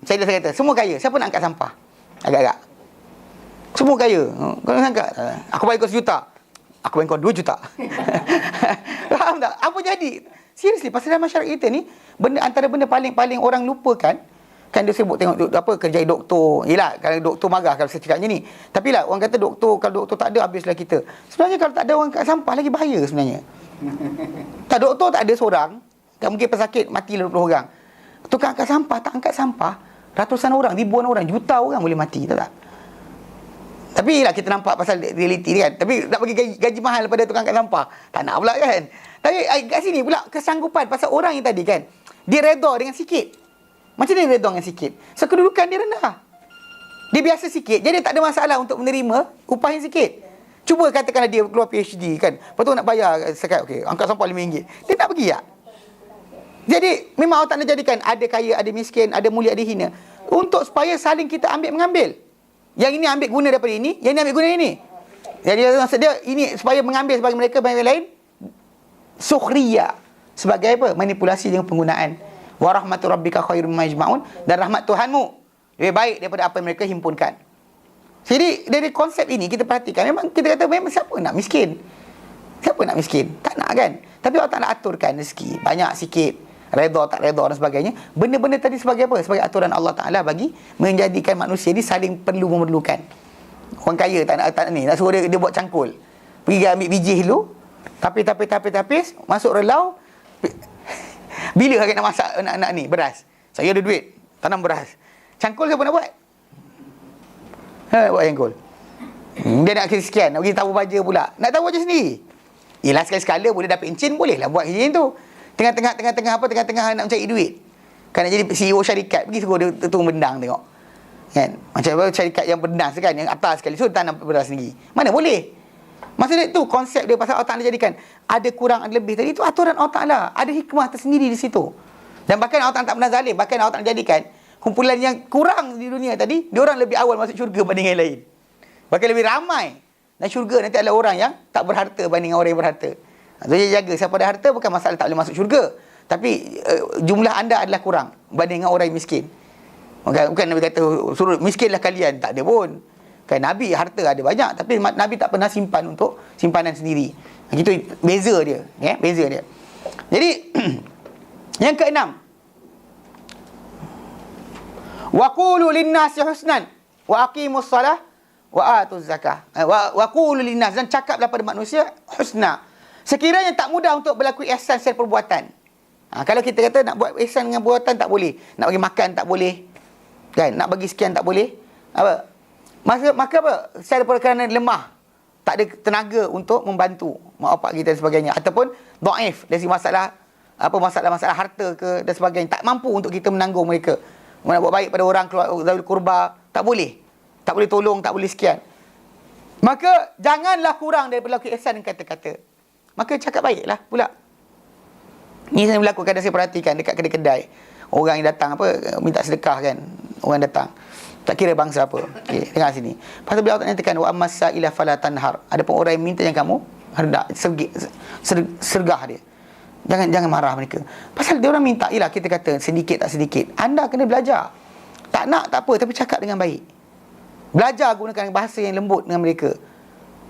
saya kata semua kaya, siapa nak angkat sampah? Agak-agak. Semua kaya. Kau sangka, aku bagi kau 1 juta. Aku bagi kau 2 juta. Faham tak? Apa jadi? Seriously, pasal dalam masyarakat kita ni, antara benda paling orang lupakan, kan dia sebut tengok apa kerja doktor. Yelah, kalau doktor marah kalau saya cakapnya ni. Tapi lah, orang kata doktor, kalau doktor tak ada, habislah kita. Sebenarnya kalau tak ada orang kat sampah, lagi bahaya sebenarnya. Tak, doktor tak ada seorang, tak mungkin pesakit, matilah 20 orang. Tukang angkat sampah, tak angkat sampah, ratusan orang, ribuan orang, juta orang boleh mati, tak? Tapi lah kita nampak pasal realiti kan. Tapi nak bagi gaji mahal pada tukang angkat sampah, tak nak pula kan. Tapi kat sini pula kesanggupan pasal orang yang tadi kan, dia redha dengan sikit. Macam mana dia redha dengan sikit? So kedudukan dia rendah, dia biasa sikit, jadi tak ada masalah untuk menerima upah yang sikit. Cuba katakanlah dia keluar PhD kan, lepas tu nak bayar sekat, okey, angkat sampah RM5, dia tak pergi tak? Jadi memang Allah tak nak jadikan ada kaya, ada miskin, ada mulia, ada hina, untuk supaya saling kita ambil mengambil. Yang ini ambil guna daripada ini, yang ini ambil guna ini. Jadi maksud dia ini supaya mengambil sebagai mereka, bagi lain sukhriya, sebagai apa? Manipulasi dengan penggunaan. Wa rahmatu rabbika khairum mimma yajma'un, dan rahmat Tuhanmu lebih baik daripada apa yang mereka himpunkan. Jadi dari konsep ini kita perhatikan, memang kita kata memang siapa nak miskin? Siapa nak miskin? Tak nak kan? Tapi Allah Ta'ala aturkan rezeki, banyak sikit, redha tak redha dan sebagainya. Benda-benda tadi sebagai apa? Sebagai aturan Allah Ta'ala bagi menjadikan manusia ni saling perlu memerlukan. Orang kaya tak nak ni, nak suruh dia buat cangkul, pergi ambil biji dulu, tapis, masuk relau. Bila nak masak nak ni beras, saya ada duit, tanam beras. Cangkul siapa nak buat? Buat cangkul. Dia nak kira sekian, nak pergi tahu baja pula. Nak tahu baja sendiri. Yelah, sekali-sekala boleh dapat encin, boleh lah buat macam tu. Tengah-tengah nak mencari duit, kan nak jadi CEO syarikat, pergi suruh dia turun bendang tengok. Kan? Macam apa syarikat yang bernas kan, yang atas sekali, so tanam beras sendiri. Mana boleh? Maksudnya tu konsep dia pasal Allah Ta'ala jadikan ada kurang, ada lebih. Tadi itu aturan Allah Ta'ala, ada hikmah tersendiri di situ. Dan bahkan Allah Ta'ala tak pernah zalim. Bahkan Allah Ta'ala jadikan kumpulan yang kurang di dunia tadi, diorang lebih awal masuk syurga banding yang lain. Bahkan lebih ramai. Dan syurga nanti adalah orang yang tak berharta banding orang yang berharta. Jadi jaga, siapa ada harta bukan masalah tak boleh masuk syurga, tapi jumlah anda adalah kurang banding dengan orang yang miskin. Bukan Nabi kata suruh miskinlah kalian, tak ada pun. Kan Nabi harta ada banyak, tapi Nabi tak pernah simpan untuk simpanan sendiri. Itu beza dia, ya, beza dia. Jadi yang keenam, wa qulu lin-nasi husnan wa aqimus salah wa atuz zakah. Wa qulu lin-nas, dan cakaplah pada manusia husna. Sekiranya tak mudah untuk berlaku ihsan secara perbuatan. Kalau kita kata nak buat ihsan dengan perbuatan tak boleh, nak bagi makan tak boleh, kan, nak bagi sekian tak boleh, apa? Maka apa? Secara kerana lemah, tak ada tenaga untuk membantu mak bapak kita dan sebagainya, ataupun dhaif dari masalah apa, masalah harta ke dan sebagainya, tak mampu untuk kita menanggung mereka. Nak buat baik pada orang zawil kurba, tak boleh tolong, tak boleh sekian. Maka janganlah kurang daripada berlaku ihsan dan kata-kata. Maka cakap baiklah pula. Ni saya berlaku, kadang saya perhatikan dekat kedai-kedai, orang yang datang apa, minta sedekah kan, orang datang tak kira bangsa apa. Okey, dengar sini. Pasal beliau tak nyatakan wa amasa ila fala tanhar. Ada pun orang yang minta yang kamu hendak sergah dia. Jangan marah mereka. Pasal dia orang minta, ialah kita kata sedikit tak sedikit. Anda kena belajar. Tak nak tak apa, tapi cakap dengan baik. Belajar gunakan bahasa yang lembut dengan mereka.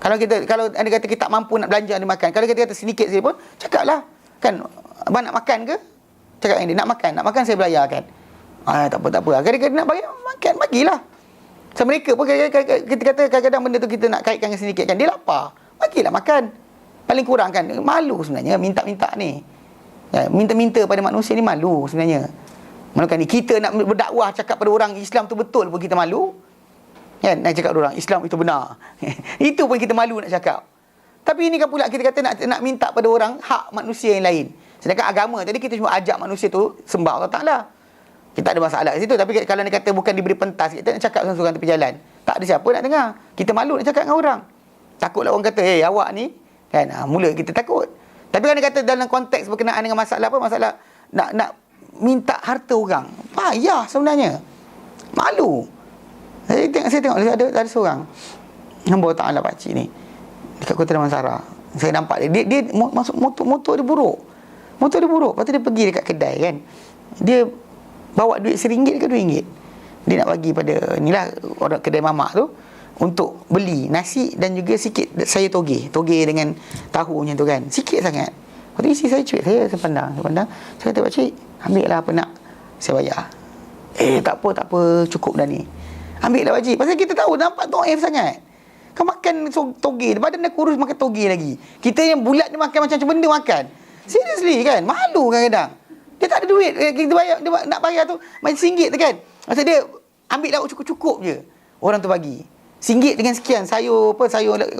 Kalau anda kata kita tak mampu nak belanja, anda makan. Kalau kita kata sedikit saja pun, cakaplah. Kan, abang nak makan ke? Cakap dengan dia, nak makan saya belayarkan. Tak apa. Kadang-kadang nak bayar, makan, bagilah. So mereka pun kita kata kadang-kadang benda tu kita nak kaitkan dengan sedikit kan. Dia lapar, bagilah makan. Paling kurang kan, malu sebenarnya minta-minta ni. Ya, minta-minta pada manusia ni malu sebenarnya. Malukan ni, kita nak berdakwah cakap pada orang Islam tu betul pun kita malu. Kan, nak cakap pada orang Islam itu benar. Itu pun kita malu nak cakap. Tapi ini kan pula kita kata nak minta pada orang hak manusia yang lain. Sedangkan agama tadi kita cuma ajak manusia tu sembah Allah Ta'ala. Kita tak ada masalah kat situ. Tapi kalau dia kata bukan diberi pentas, kita nak cakap seorang-seorang tepi jalan, tak ada siapa nak dengar. Kita malu nak cakap dengan orang. Takutlah orang kata, awak ni kan, mula kita takut. Tapi kalau dia kata dalam konteks berkenaan dengan masalah apa, masalah nak minta harta orang, payah sebenarnya. Malu. Saya tengok ada seorang hamba Ta'ala pakcik ni dekat Kota Damansara. Saya nampak dia masuk motor dia buruk. Lepas tu dia pergi dekat kedai kan. Dia bawa duit RM1 ke RM2. Dia nak bagi pada inilah orang kedai mamak tu. untuk beli nasi dan juga sikit saya toge dengan tahu macam tu kan, sikit sangat. Lepas tu isi saya cuit, saya pandang, saya kata pakcik, ambil lah apa nak, saya bayar. Tak apa, cukup dah ni. Ambil lah pakcik, pasal kita tahu nampak doif sangat. Kau makan toge, badan dah kurus makan toge lagi. Kita yang bulat ni makan macam benda makan. Seriously kan, malu kadang-kadang. Dia tak ada duit, kita bayar, dia nak bayar tu macam RM1 tu kan. Maksud dia ambil lauk cukup-cukup je orang tu bagi. RM1 dengan sekian sayur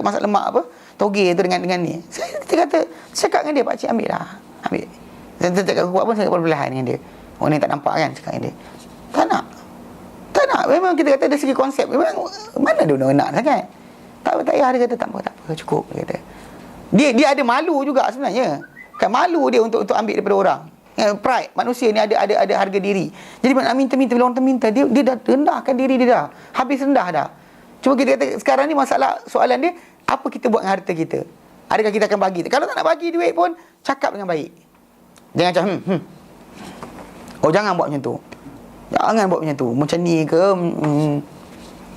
masak lemak toge tu dengan ni. Saya kata cakap dengan dia, pakcik ambil lah. Ambil. Saya cakap kuat pun saya perlahan dengan dia. Orang ni tak nampak kan cakap dengan dia. Tak nak. Memang kita kata dari segi konsep memang mana ada orang nak sangat. Tak payah, dia kata tak apa cukup, dia kata. Dia ada malu juga sebenarnya. Kan malu dia untuk ambil daripada orang. Pride manusia ni ada harga diri. Jadi nak minta bila orang terminta, dia dah rendahkan diri dia dah. Habis rendah dah. Cuma kita kata sekarang ni soalan dia, apa kita buat dengan harta kita? Adakah kita akan bagi? Kalau tak nak bagi duit pun cakap dengan baik. Jangan macam oh jangan buat macam tu. Jangan buat macam tu. Macam ni ke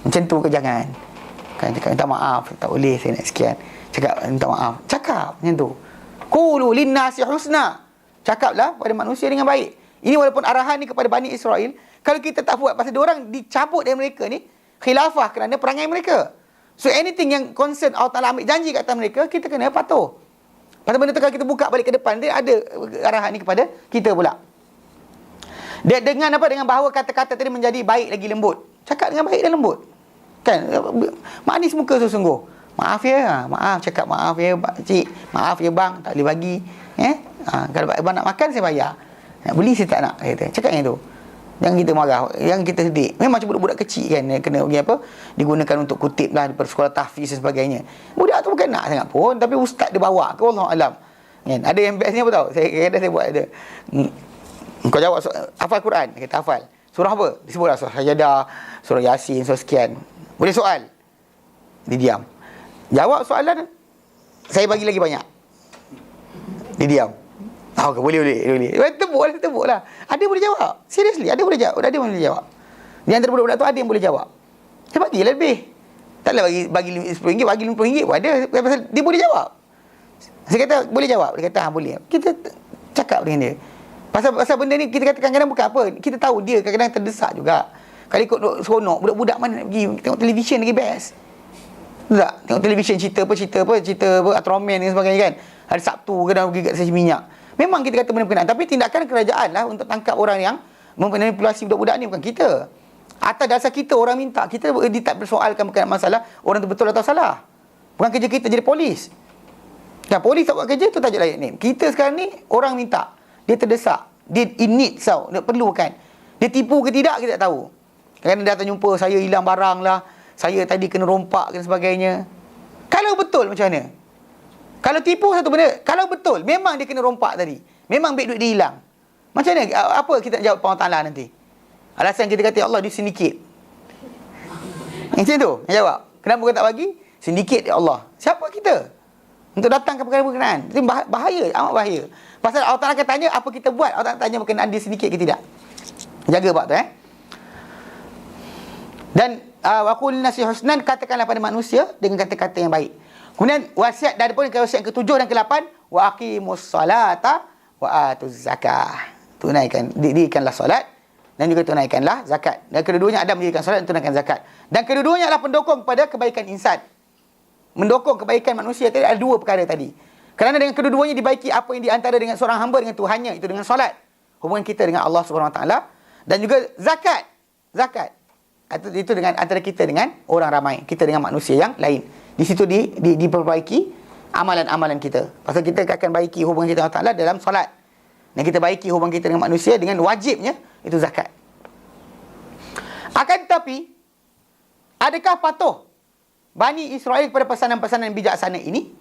macam tu ke jangan. Kan cakap minta maaf, tak boleh saya nak sekian. Cakap minta maaf. Cakap macam tu. Qulu linnasi husna. Cakaplah pada manusia dengan baik. Ini walaupun arahan ni kepada Bani Israel, kalau kita tak buat pasal diorang dicabut dari mereka ni khilafah kerana perangai mereka. So anything yang concern Allah Ta'ala ambil janji kat atas mereka, kita kena patuh. Pasal benda tu kalau kita buka balik ke depan, dia ada arahan ni kepada kita pula. Dia dengan bahawa kata-kata tadi menjadi baik lagi lembut. Cakap dengan baik dan lembut. Kan? Manis muka sungguh. Maaf ya, maaf, cakap maaf ya pakcik, maaf ya bang, tak boleh bagi. Kalau abang nak makan saya bayar. Nak beli saya tak nak, kata. Cakap yang tu. Jangan kita marah, yang kita sedih. Memang macam budak-budak kecil kan, kena digunakan untuk kutip lah di sekolah tahfiz dan sebagainya. Budak tu bukan nak sangat pun, tapi ustaz dia bawa ke, wallahu alam. Kan? Ada yang bestnya apa tahu? Kadang saya buat ada. Kau jawab hafal Quran, dia kata hafal. Surah apa? Disebutlah surah Sajadah, surah Yasin, surah sekian. Boleh soal? Dia diam. Jawab soalan, saya bagi lagi banyak. Dia diam. Boleh. Tepuk lah. Ada boleh jawab. Seriously, ada boleh jawab. Di antara budak-budak tu ada yang boleh jawab. Saya bagilah lebih. Taklah bagi RM10, bagi RM50 pun ada. Pasal dia boleh jawab. Saya kata boleh jawab. Dia kata boleh. Kita cakap dengan dia. Pasal benda ni kita kata kadang-kadang bukan apa. Kita tahu dia kadang-kadang terdesak juga. Kalau ikut seronok, budak-budak mana nak pergi tengok televisyen lagi best. Tak? Tengok televisyen cerita Ultraman dan sebagainya kan. Hari Sabtu kadang pergi kat stesen minyak. Memang kita kata benda berkenaan, tapi tindakan kerajaan lah untuk tangkap orang yang memanipulasi budak-budak ni bukan kita. Atas dasar kita orang minta, kita tak persoalkan berkenaan masalah orang tu betul atau salah. Bukan kerja kita jadi polis. Dan polis tak buat kerja tu tajuk lain ni. Kita sekarang ni orang minta, dia terdesak, dia in need dia perlukan. Dia tipu ke tidak kita tak tahu. Kadang-kadang datang jumpa saya hilang barang lah, saya tadi kena rompak dan sebagainya. Kalau betul macam mana? Kalau tipu satu benda, kalau betul memang dia kena rompak tadi, memang duit dia hilang, macam mana? Apa kita nak jawab Allah Ta'ala nanti? Alasan kita kata Allah dia sindiket. Macam tu nak jawab. Kenapa kau tak bagi? Sindiket ya Allah. Siapa kita untuk datang ke perkara berkenaan? Itu bahaya, amat bahaya. Pasal Allah Ta'ala akan tanya apa kita buat. Allah Ta'ala tanya berkenaan dia sindiket ke tidak. Jaga bab tu Dan waqul nasi husnan, katakanlah pada manusia dengan kata-kata yang baik. Kemudian wasiat pun wasiat yang ke-7 dan ke-8, wa aqimus salata wa atuz zakah. Tunaikan, dirikanlah solat dan juga tunaikanlah zakat. Dan kedua-duanya ada mendirikan solat dan tunaikan zakat. Dan kedua-duanya adalah pendukung kepada kebaikan insan. Mendukung kebaikan manusia tadi ada dua perkara tadi. Kerana dengan kedua-duanya dibaiki apa yang diantara dengan seorang hamba dengan Tuhannya, itu dengan solat. Hubungan kita dengan Allah Subhanahu Wa Taala, dan juga zakat. Zakat. Itu dengan antara kita dengan orang ramai, kita dengan manusia yang lain. Di situ diperbaiki amalan-amalan kita. Pasal kita akan baiki hubungan kita dengan Allah Ta'ala dalam solat. Dan kita baiki hubungan kita dengan manusia dengan wajibnya, itu zakat. Akan tetapi, adakah patuh Bani Israel kepada pesanan-pesanan bijaksana ini?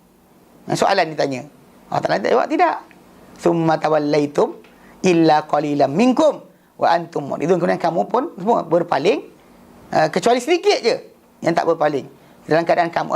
Soalan ditanya. Allah Ta'ala jawab tidak. Summa tawallaitum illa qalilan minkum wa antum muridun. Kemudian kamu pun semua berpaling, kecuali sedikit je yang tak berpaling. Dalam keadaan kamu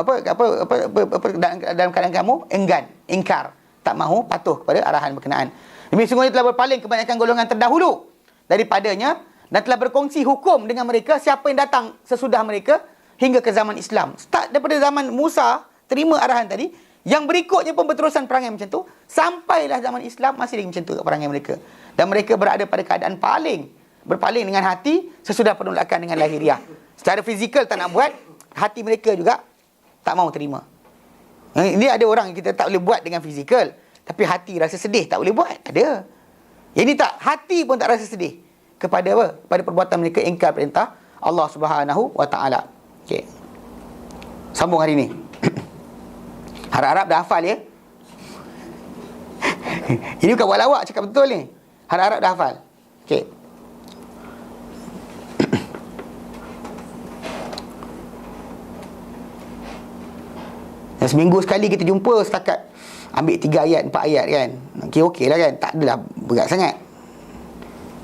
dalam keadaan kamu enggan, ingkar, tak mahu patuh kepada arahan berkenaan. Demi sungguhnya telah berpaling kebanyakan golongan terdahulu daripadanya dan telah berkongsi hukum dengan mereka siapa yang datang sesudah mereka hingga ke zaman Islam. Start daripada zaman Musa, terima arahan tadi, yang berikutnya pun berterusan perangai macam tu, sampailah zaman Islam masih lagi macam tu perangai mereka. Dan mereka berada pada keadaan berpaling dengan hati sesudah penolakan dengan lahiriah. Secara fizikal tak nak buat, hati mereka juga tak mau terima. Ini ada orang kita tak boleh buat dengan fizikal, tapi hati rasa sedih tak boleh buat. Ada. Ini tak, hati pun tak rasa sedih kepada apa? Pada perbuatan mereka ingkar perintah Allah Subhanahu wa taala. Okey. Sambung hari ni. Harap-harap dah hafal ya. Ini bukan buat lawak, cakap betul ni. Harap-harap dah hafal. Okey. Dan seminggu sekali kita jumpa setakat ambil 3 ayat, 4 ayat kan. Okey lah kan. Tak adalah berat sangat.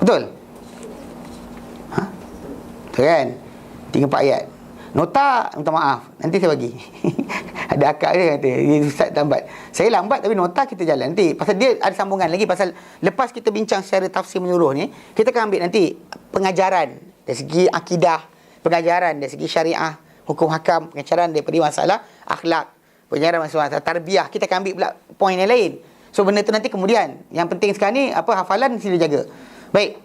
Betul? Ha? Betul kan? 3-4 ayat. Nota, minta maaf. Nanti saya bagi. Ada akak dia kata, Ustaz lambat. Saya lambat tapi nota kita jalan nanti. Pasal dia ada sambungan lagi. Pasal lepas kita bincang secara tafsir menyeluruh ni, kita akan ambil nanti pengajaran dari segi akidah, pengajaran dari segi syariah, hukum hakam, pengajaran daripada masalah akhlak, pengajaran masalah tarbiyah. Kita akan ambil pula poin yang lain. So benda tu nanti kemudian. Yang penting sekarang ni apa, hafalan sila jaga. Baik.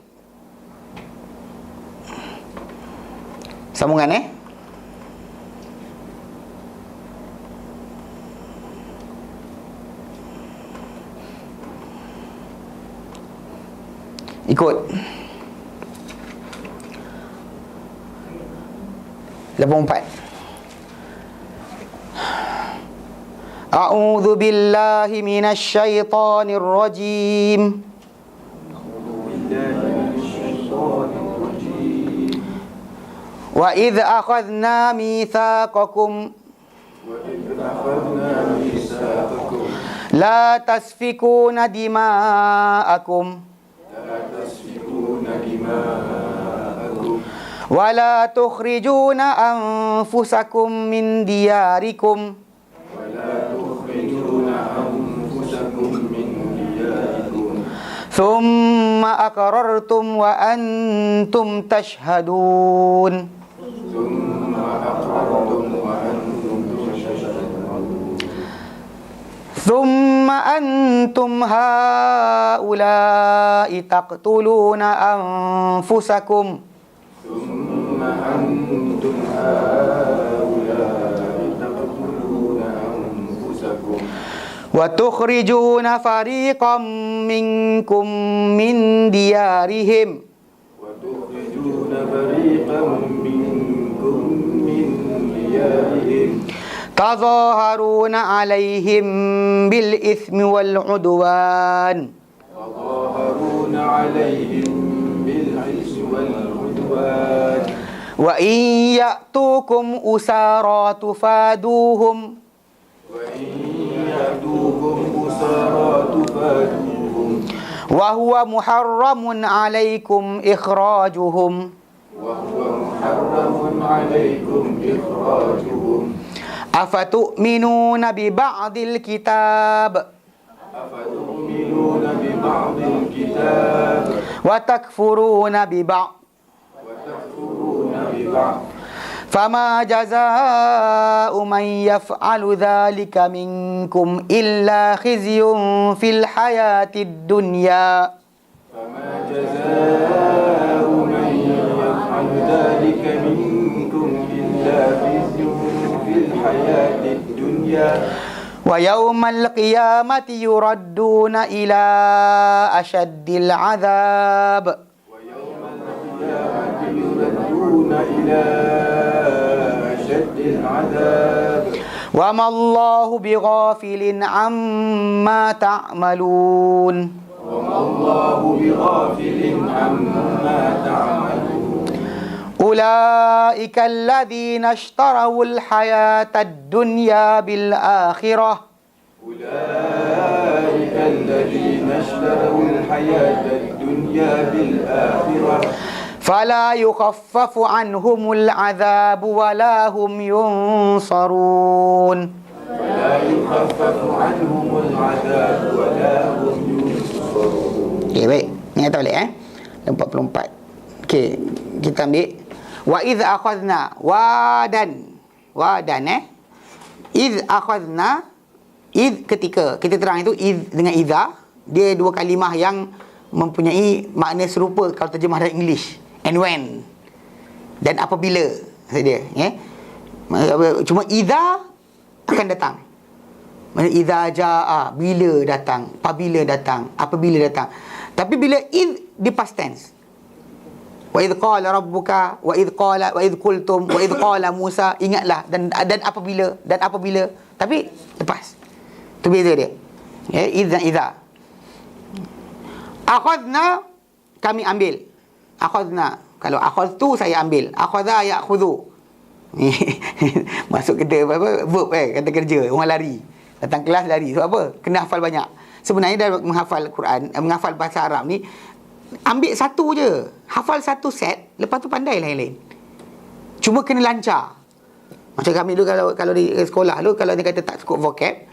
Sambungan ikut 84. A'udzu billahi minasy syaithanir rajim. Wa idz akhadna mitsaqakum la tasfikuna dima'akum wa la tukhrijuna anfusakum min diyarikum thumma aqrartum wa antum tashhadun. ثم أنتم هؤلاء تقتلون أنفسكم وتخرجون فريقا منكم من ديارهم تظاهرون عليهم بالإثم والعدوان وإن يأتوكم أسارى تفادوهم وهو محرم عليكم إخراجهم أفتؤمنون ببعض الكتاب وتكفرون ببعض فما جزاء من يفعل ذلك منكم إلا خزي في الحياة الدنيا ويوم القيامة يردون إلى أشد العذاب وما الله بغافل عما تعملون أولئك الذين اشتروا الحياة الدنيا بالآخرة فلا يخفف عنهم العذاب ولا هم ينصرون. Okey, baik. Ni kata balik 44. Okey, kita ambil Wa idh akhadna wadan idh akhadna, idh ketika. Kita terang itu idh dengan idza, dia dua kalimah yang mempunyai makna serupa kalau terjemah dalam English. And when, dan apabila maksud dia, cuma idza akan datang. Maksud idza jaa, bila datang, apabila datang, apabila datang. Tapi bila idh di past tense, wa idh qala rabbuka, wa idh qultum, wa idh qala Musa, ingatlah, dan apabila, tapi lepas. Tu beza dia. Idh dan idza. Akhadna, kami ambil. Akhadna, kalau akhadtu saya ambil. Akhadha ya'khudhu. Masuk kata apa, verb kata kerja, orang lari. Datang kelas lari. Sebab apa? Kena hafal banyak. Sebenarnya dalam menghafal Quran, menghafal bahasa Arab ni, ambil satu je. Hafal satu set, lepas tu pandai lah yang lain. Cuma kena lancar. Macam kami dulu kalau di sekolah dulu, kalau dia kata tak cukup vocab,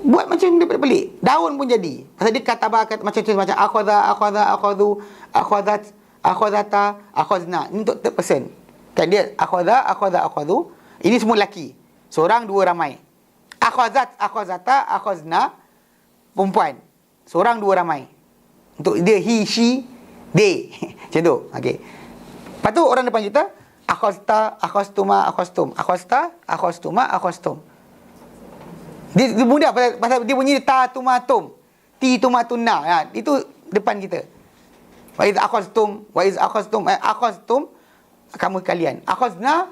buat macam dia pelik. Daun pun jadi. Pasal dia kata macam tu, macam akhadhu, akhadata, akhadna. Ini untuk third person. Kan dia akhadhu. Ini semua lelaki. Seorang, dua, ramai. Akhazata, akhazna, perempuan. Seorang, dua, ramai. Untuk dia he, she, they. Macam tu. Okey. Lepas tu orang depan kita, akhazta, akhaztuma, akhaztum. Akhazta, akhaztuma, akhaztum. Dia mudah pasal dia bunyi ta tumatum, ti tumatunna. Itu depan kita. Wa iz akhaztum, akhaztum, kamu kalian. Akhazna,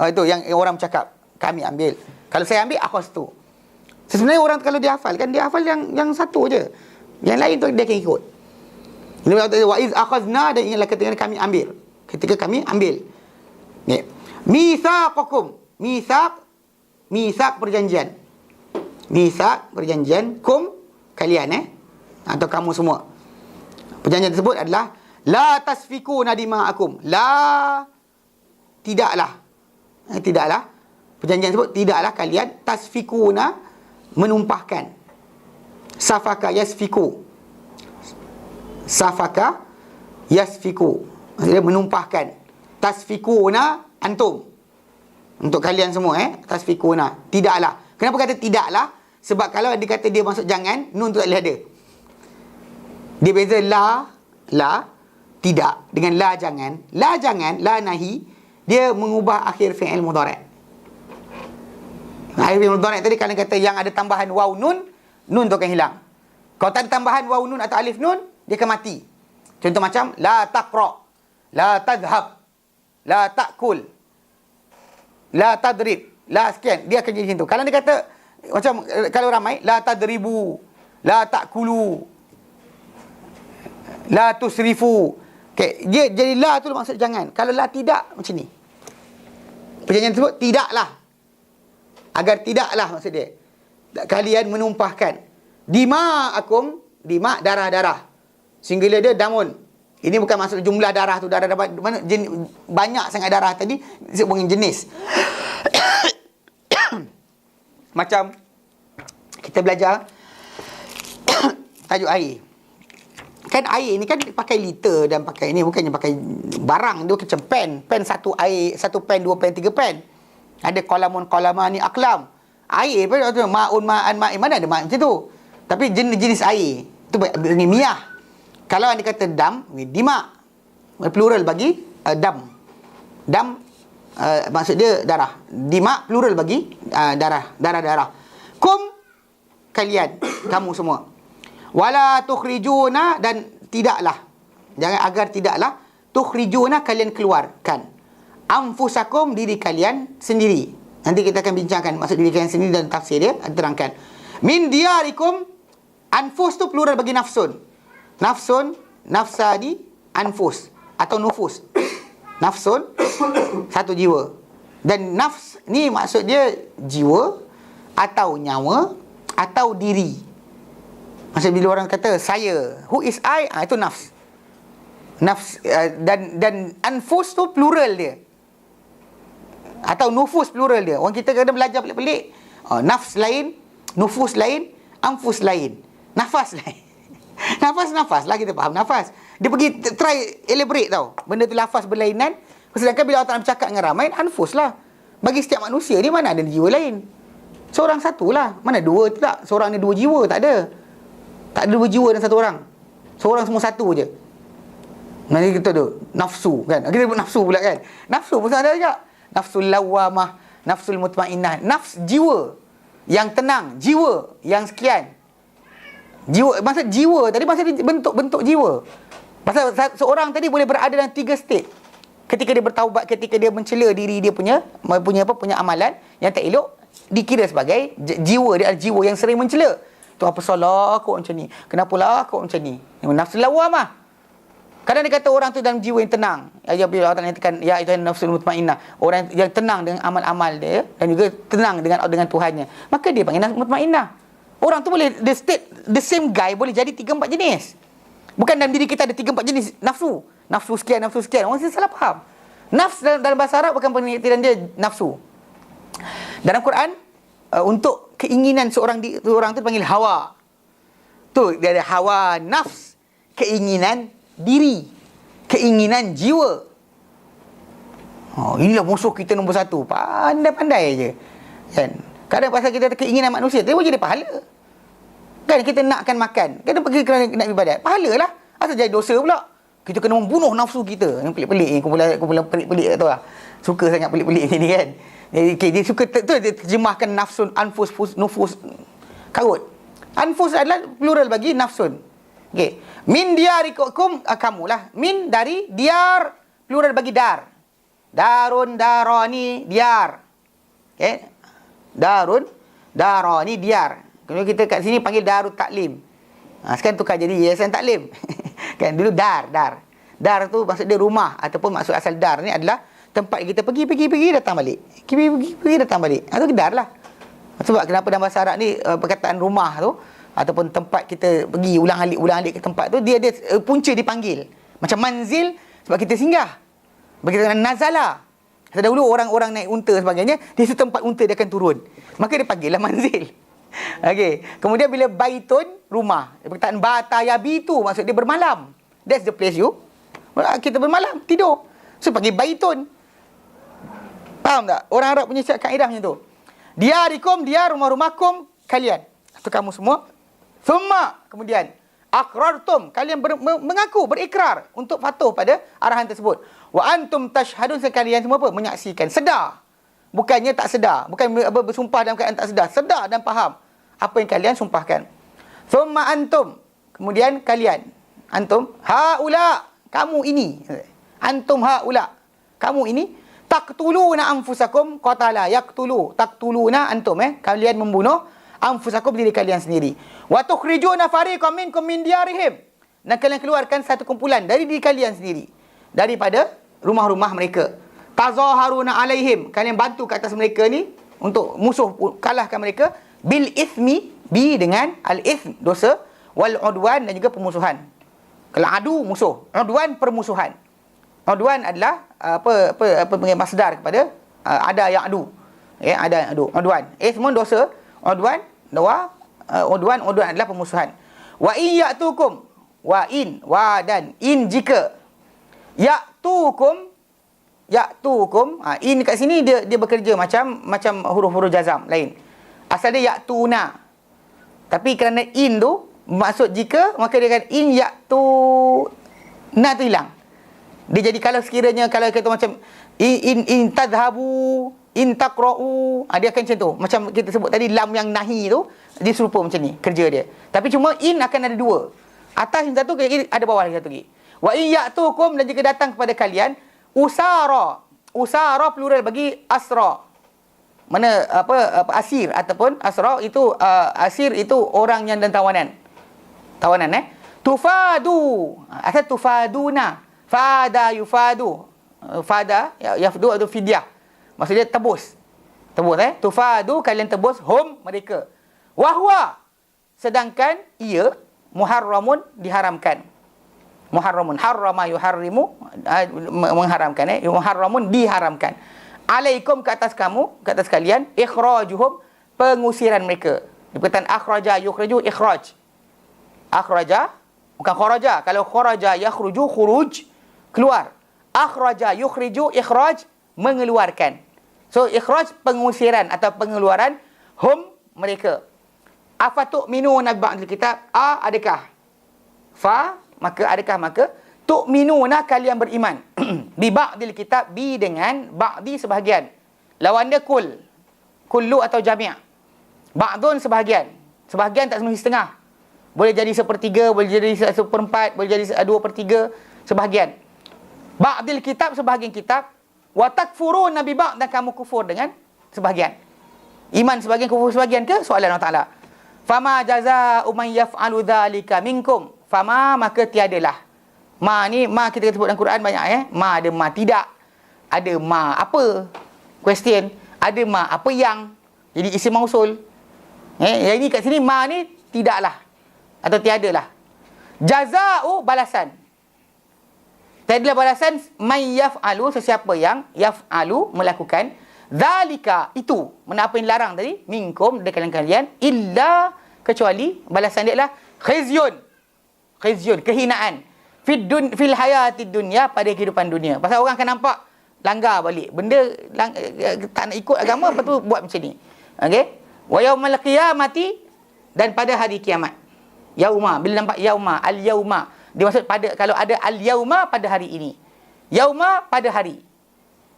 itu yang orang bercakap, kami ambil. Kalau saya ambil, akhaztu. Sebenarnya orang kalau dia hafal kan, dia hafal yang satu je. Yang lain tu dia akan ikut. Wa iz akhazna, dan ingatlah ketika kami ambil. Ketika kami ambil. Ni. Mitsaqakum. Mitsaq perjanjian. Mitsaq perjanjian, kum kalian atau kamu semua. Perjanjian tersebut adalah la tasfikuna dima'akum. La, tidaklah. Tidaklah. Perjanjian tersebut, tidaklah kalian tasfikuna, menumpahkan. Safaka yasfiku. Safaka yasfiku. Maksudnya menumpahkan. Tasfikuna antum. Untuk kalian semua tasfikuna. Tidaklah. Kenapa kata tidaklah? Sebab kalau dia kata dia masuk jangan, nun tu tak boleh ada. Dia beza la, tidak, dengan la jangan. La jangan, la nahi, dia mengubah akhir fi'il mudhari'. Akhir fi'il mudhari' tadi kalau kata yang ada tambahan waw nun, nun tu akan hilang. Kalau tak ada tambahan waw nun atau alif nun, dia akan mati. Contoh macam la taqra, la tadhhab, la ta'kul, la tadrib, la sekian, dia akan jadi macam tu. Kalau dia kata macam kalau ramai, la tadribu, la ta'kulu, la tusrifu. Okay, dia jadi la tu maksud jangan. Kalau la tidak, macam ni. Perjanjian tersebut tidaklah. Agar tidaklah maksud dia. Kalian menumpahkan dima'akum, dima' darah-darah. Singular dia damun. Ini bukan maksud jumlah darah tu, darah mana banyak sangat darah tadi disebut jenis. Macam kita belajar tajuk air. Kan air ni kan pakai liter dan pakai ni, bukannya pakai barang. Dia macam pen satu air, satu pen, dua pen, tiga pen. Ada kolaman ni aklam. Air pun ma'an ma'in, mana ada macam tu. Tapi jenis air tu ni miyah. Kalau anda kata dam, dima, plural bagi dam. Dam maksud dia darah. Dima plural bagi darah. Kum, kalian, kamu semua. Wala tukhrijuna, dan tidaklah, jangan agar tidaklah, tukhrijuna, kalian keluarkan. Anfusakum, diri kalian sendiri. Nanti kita akan bincangkan maksud diri kalian sendiri dan tafsir dia, terangkan. Min diyarikum, anfus tu plural bagi nafsun. Nafsun, nafsadi, anfus atau nufus. Nafsun, satu jiwa. Dan nafs ni maksud dia jiwa atau nyawa atau diri. Maksud bila orang kata saya, who is I? Itu nafs. Nafs dan anfus tu plural dia. Atau nufus plural dia. Orang kita kadang belajar pelik-pelik. Nafs lain, nufus lain, anfus lain, nafas lain. Nafas lah, kita faham nafas. Dia pergi try elaborate tau. Benda tu lafaz berlainan, Sedangkan bila Allah Ta'ala bercakap dengan ramai, anfus lah. Bagi setiap manusia ni mana ada jiwa lain. Seorang satulah. Mana dua tu tak? Seorang ni dua jiwa, tak ada. Tak ada dua jiwa dan satu orang. Seorang semua satu je. Nanti kita tu nafsu kan. Kita sebut nafsu pula kan. Nafsu pun ada juga. Nafsul lawamah, nafsul mutmainnah. Nafs jiwa yang tenang, jiwa yang sekian. Jiwa, maksud jiwa tadi maksud bentuk-bentuk jiwa. Pasal seorang tadi boleh berada dalam 3 state. Ketika dia bertaubat, ketika dia mencela diri dia punya amalan yang tak elok, dikira sebagai jiwa dia adalah jiwa yang sering mencela. Tu apa salah kau macam ni? Kenapalah kau macam ni? Nafsul lawamah. Kadang dia kata orang tu dalam jiwa yang tenang. Ya bila Allah nyatakan ya itu nafsul mutmainnah, orang yang tenang dengan amal-amal dia dan juga tenang dengan Tuhannya, maka dia panggil nafsul mutmainnah. Orang tu boleh the same guy boleh jadi 3-4 jenis. Bukan dalam diri kita ada 3-4 jenis nafsu. Nafsu sekian. Orang salah faham. Nafs dalam bahasa Arab bukan pengertian dia nafsu. Dalam Quran untuk keinginan seorang tu dipanggil hawa. Tu dia ada hawa nafs, keinginan diri, keinginan jiwa. Inilah musuh kita nombor 1. Pandai-pandai je. Kan? Kadang pasal kita ada keinginan manusia, dia boleh jadi pahala. Kan kita nakkan makan, kita pergi kerana nak ibadat, pahala lah. Asal jadi dosa pula. Kita kena membunuh nafsu kita. Yang pelik-pelik ni, kumpulan pelik-pelik tak tahu lah. Suka sangat pelik-pelik ni kan. Jadi dia suka dia terjemahkan nafsun, anfus, nufus. Karut. Anfus adalah plural bagi nafsun. Okey. Min diarikum, kamulah. Min dari, diar plural bagi dar. Darun, darani, diar. Okey. Darun, darani, diar. Kemudian kita kat sini panggil Darut Taklim. Sekarang tukar jadi Yayasan Taklim. Kan dulu dar. Dar tu maksud dia rumah ataupun maksud asal dar ni adalah tempat kita pergi datang balik. Pergi datang balik. Itu dar lah. Sebab kenapa dalam bahasa Arab ni perkataan rumah tu ataupun tempat kita pergi ulang-alik ke tempat tu dia punca dipanggil. Macam manzil sebab kita singgah. Begitu dengan nazala. Dahulu orang-orang naik unta sebagainya, di situ tempat unta dia akan turun. Maka dia panggillah manzil. Okey. Kemudian bila baitun, rumah. Perkataan bata yabitu maksud dia bermalam. That's the place kita bermalam, tidur. So panggil baitun. Faham tak? Orang Arab punya kaedah macam tu. Diarikum, diar rumah-rumahkum kalian. Itu kamu semua. Summa, kemudian aqrartum, kalian mengaku, berikrar untuk patuh pada arahan tersebut. Wa antum tashhadun, sekalian semua apa? Menyaksikan, sedar. Bukannya tak sedar, bukan bersumpah dalam keadaan tak sedar dan faham apa yang kalian sumpahkan. Summa antum, kemudian kalian. Antum haula, kamu ini. Antum haula, kamu ini. Taqtuluna anfusakum qatala taqtuluna antum, kalian membunuh anfusakum, diri kalian sendiri. Wa tukhrijuna fariqam minkum min diyarihim, dan kalian keluarkan satu kumpulan dari diri kalian sendiri daripada rumah-rumah mereka. Tazaharuna alaihim, kalian bantu ke atas mereka ni untuk musuh, kalahkan mereka. Bil ithmi, bi dengan al ithm, dosa, wal udwan, dan juga permusuhan. Kalau adu, musuh, udwan, permusuhan. Udwan adalah apa panggil masdar kepada ada yang adu. Ada yang adu. Udwan, ithmun dosa, udwan adalah permusuhan. Wa in ya'tukum, dan in jika ya'tukum, in kat sini dia bekerja macam huruf-huruf jazam lain. Asal dia ya'tuna. Tapi kerana in tu maksud jika, maka dia akan in ya'tuna tu hilang. Dia jadi kalau sekiranya kalau kita macam in tadhhabu, in taqra'u, dia akan macam tu. Macam kita sebut tadi lam yang nahi tu, dia serupa macam ni kerja dia. Tapi cuma in akan ada dua. Atas yang satu, ada bawah lagi satu lagi. Wa in ya'tukum, dan jika datang kepada kalian usara plural bagi asra. Mana asir ataupun asra itu asir itu orang yang dan tawanan. Tufadu, asal tufaduna. Fada yufadu. Fada yafdu atau fidyah. Maksudnya tebus. Tufadu, kalian tebus hum, mereka. Wahwa, sedangkan ia muharramun, diharamkan. Muharramun, harrama yuharrimu, mengharamkan. Muharramun, diharamkan. Alaikum, ke atas kamu, ke atas kalian, ikhrajuhum, pengusiran mereka. Perkataan akhraja yukhriju, ikhraj. Akhraja, bukan kharaja. Kalau kharaja yakhruju, khuruj, keluar. Akhraja yukhriju, ikhraj, mengeluarkan. So ikhraj pengusiran atau pengeluaran, hum, mereka. Afatu'minuna ba'dil kitab, adakah? Fa, maka adakah maka tu'minuna kalian beriman bi ba'dil kitab, bi dengan ba'di sebahagian. Lawan dia kul. Kullu atau jami'. Ba'dun sebahagian. Sebahagian tak semestinya setengah. Boleh jadi sepertiga, boleh jadi seperempat, boleh jadi 2/3, sebahagian. Ba'dil kitab, sebahagian kitab. Wa takfuruna bi ba'd, dan kamu kufur dengan sebahagian. Iman sebahagian, kufur sebahagian ke? Soalan Allah Ta'ala. Fama jazaa'u man yaf'alu dzalika minkum. Fama, maka tiadalah. Ma ni, ma kita sebut dalam Quran banyak Ma ada ma tidak. Ada ma apa? Question. Ada ma apa yang. Jadi isim mausul. Yang ini kat sini ma ni tidaklah atau tiadalah. Jazaa'u, balasan. Tiadalah balasan man yaf'alu, sesiapa yang yaf'alu, melakukan zalika, itu, mana apa yang larang tadi, minkum, dari kalangan kalian, illa, kecuali balasan dia adalah khizyun, kehinaan, fil hayatid dunya, pada kehidupan dunia. Pasal orang akan nampak langgar balik benda, tak nak ikut agama, lepas tu buat macam ni. Okey, wa yaumal qiyamati, dan pada hari kiamat. Yauma, bila nampak yauma, al yauma, dia maksud pada, kalau ada al yauma, pada hari ini. Yauma, pada hari.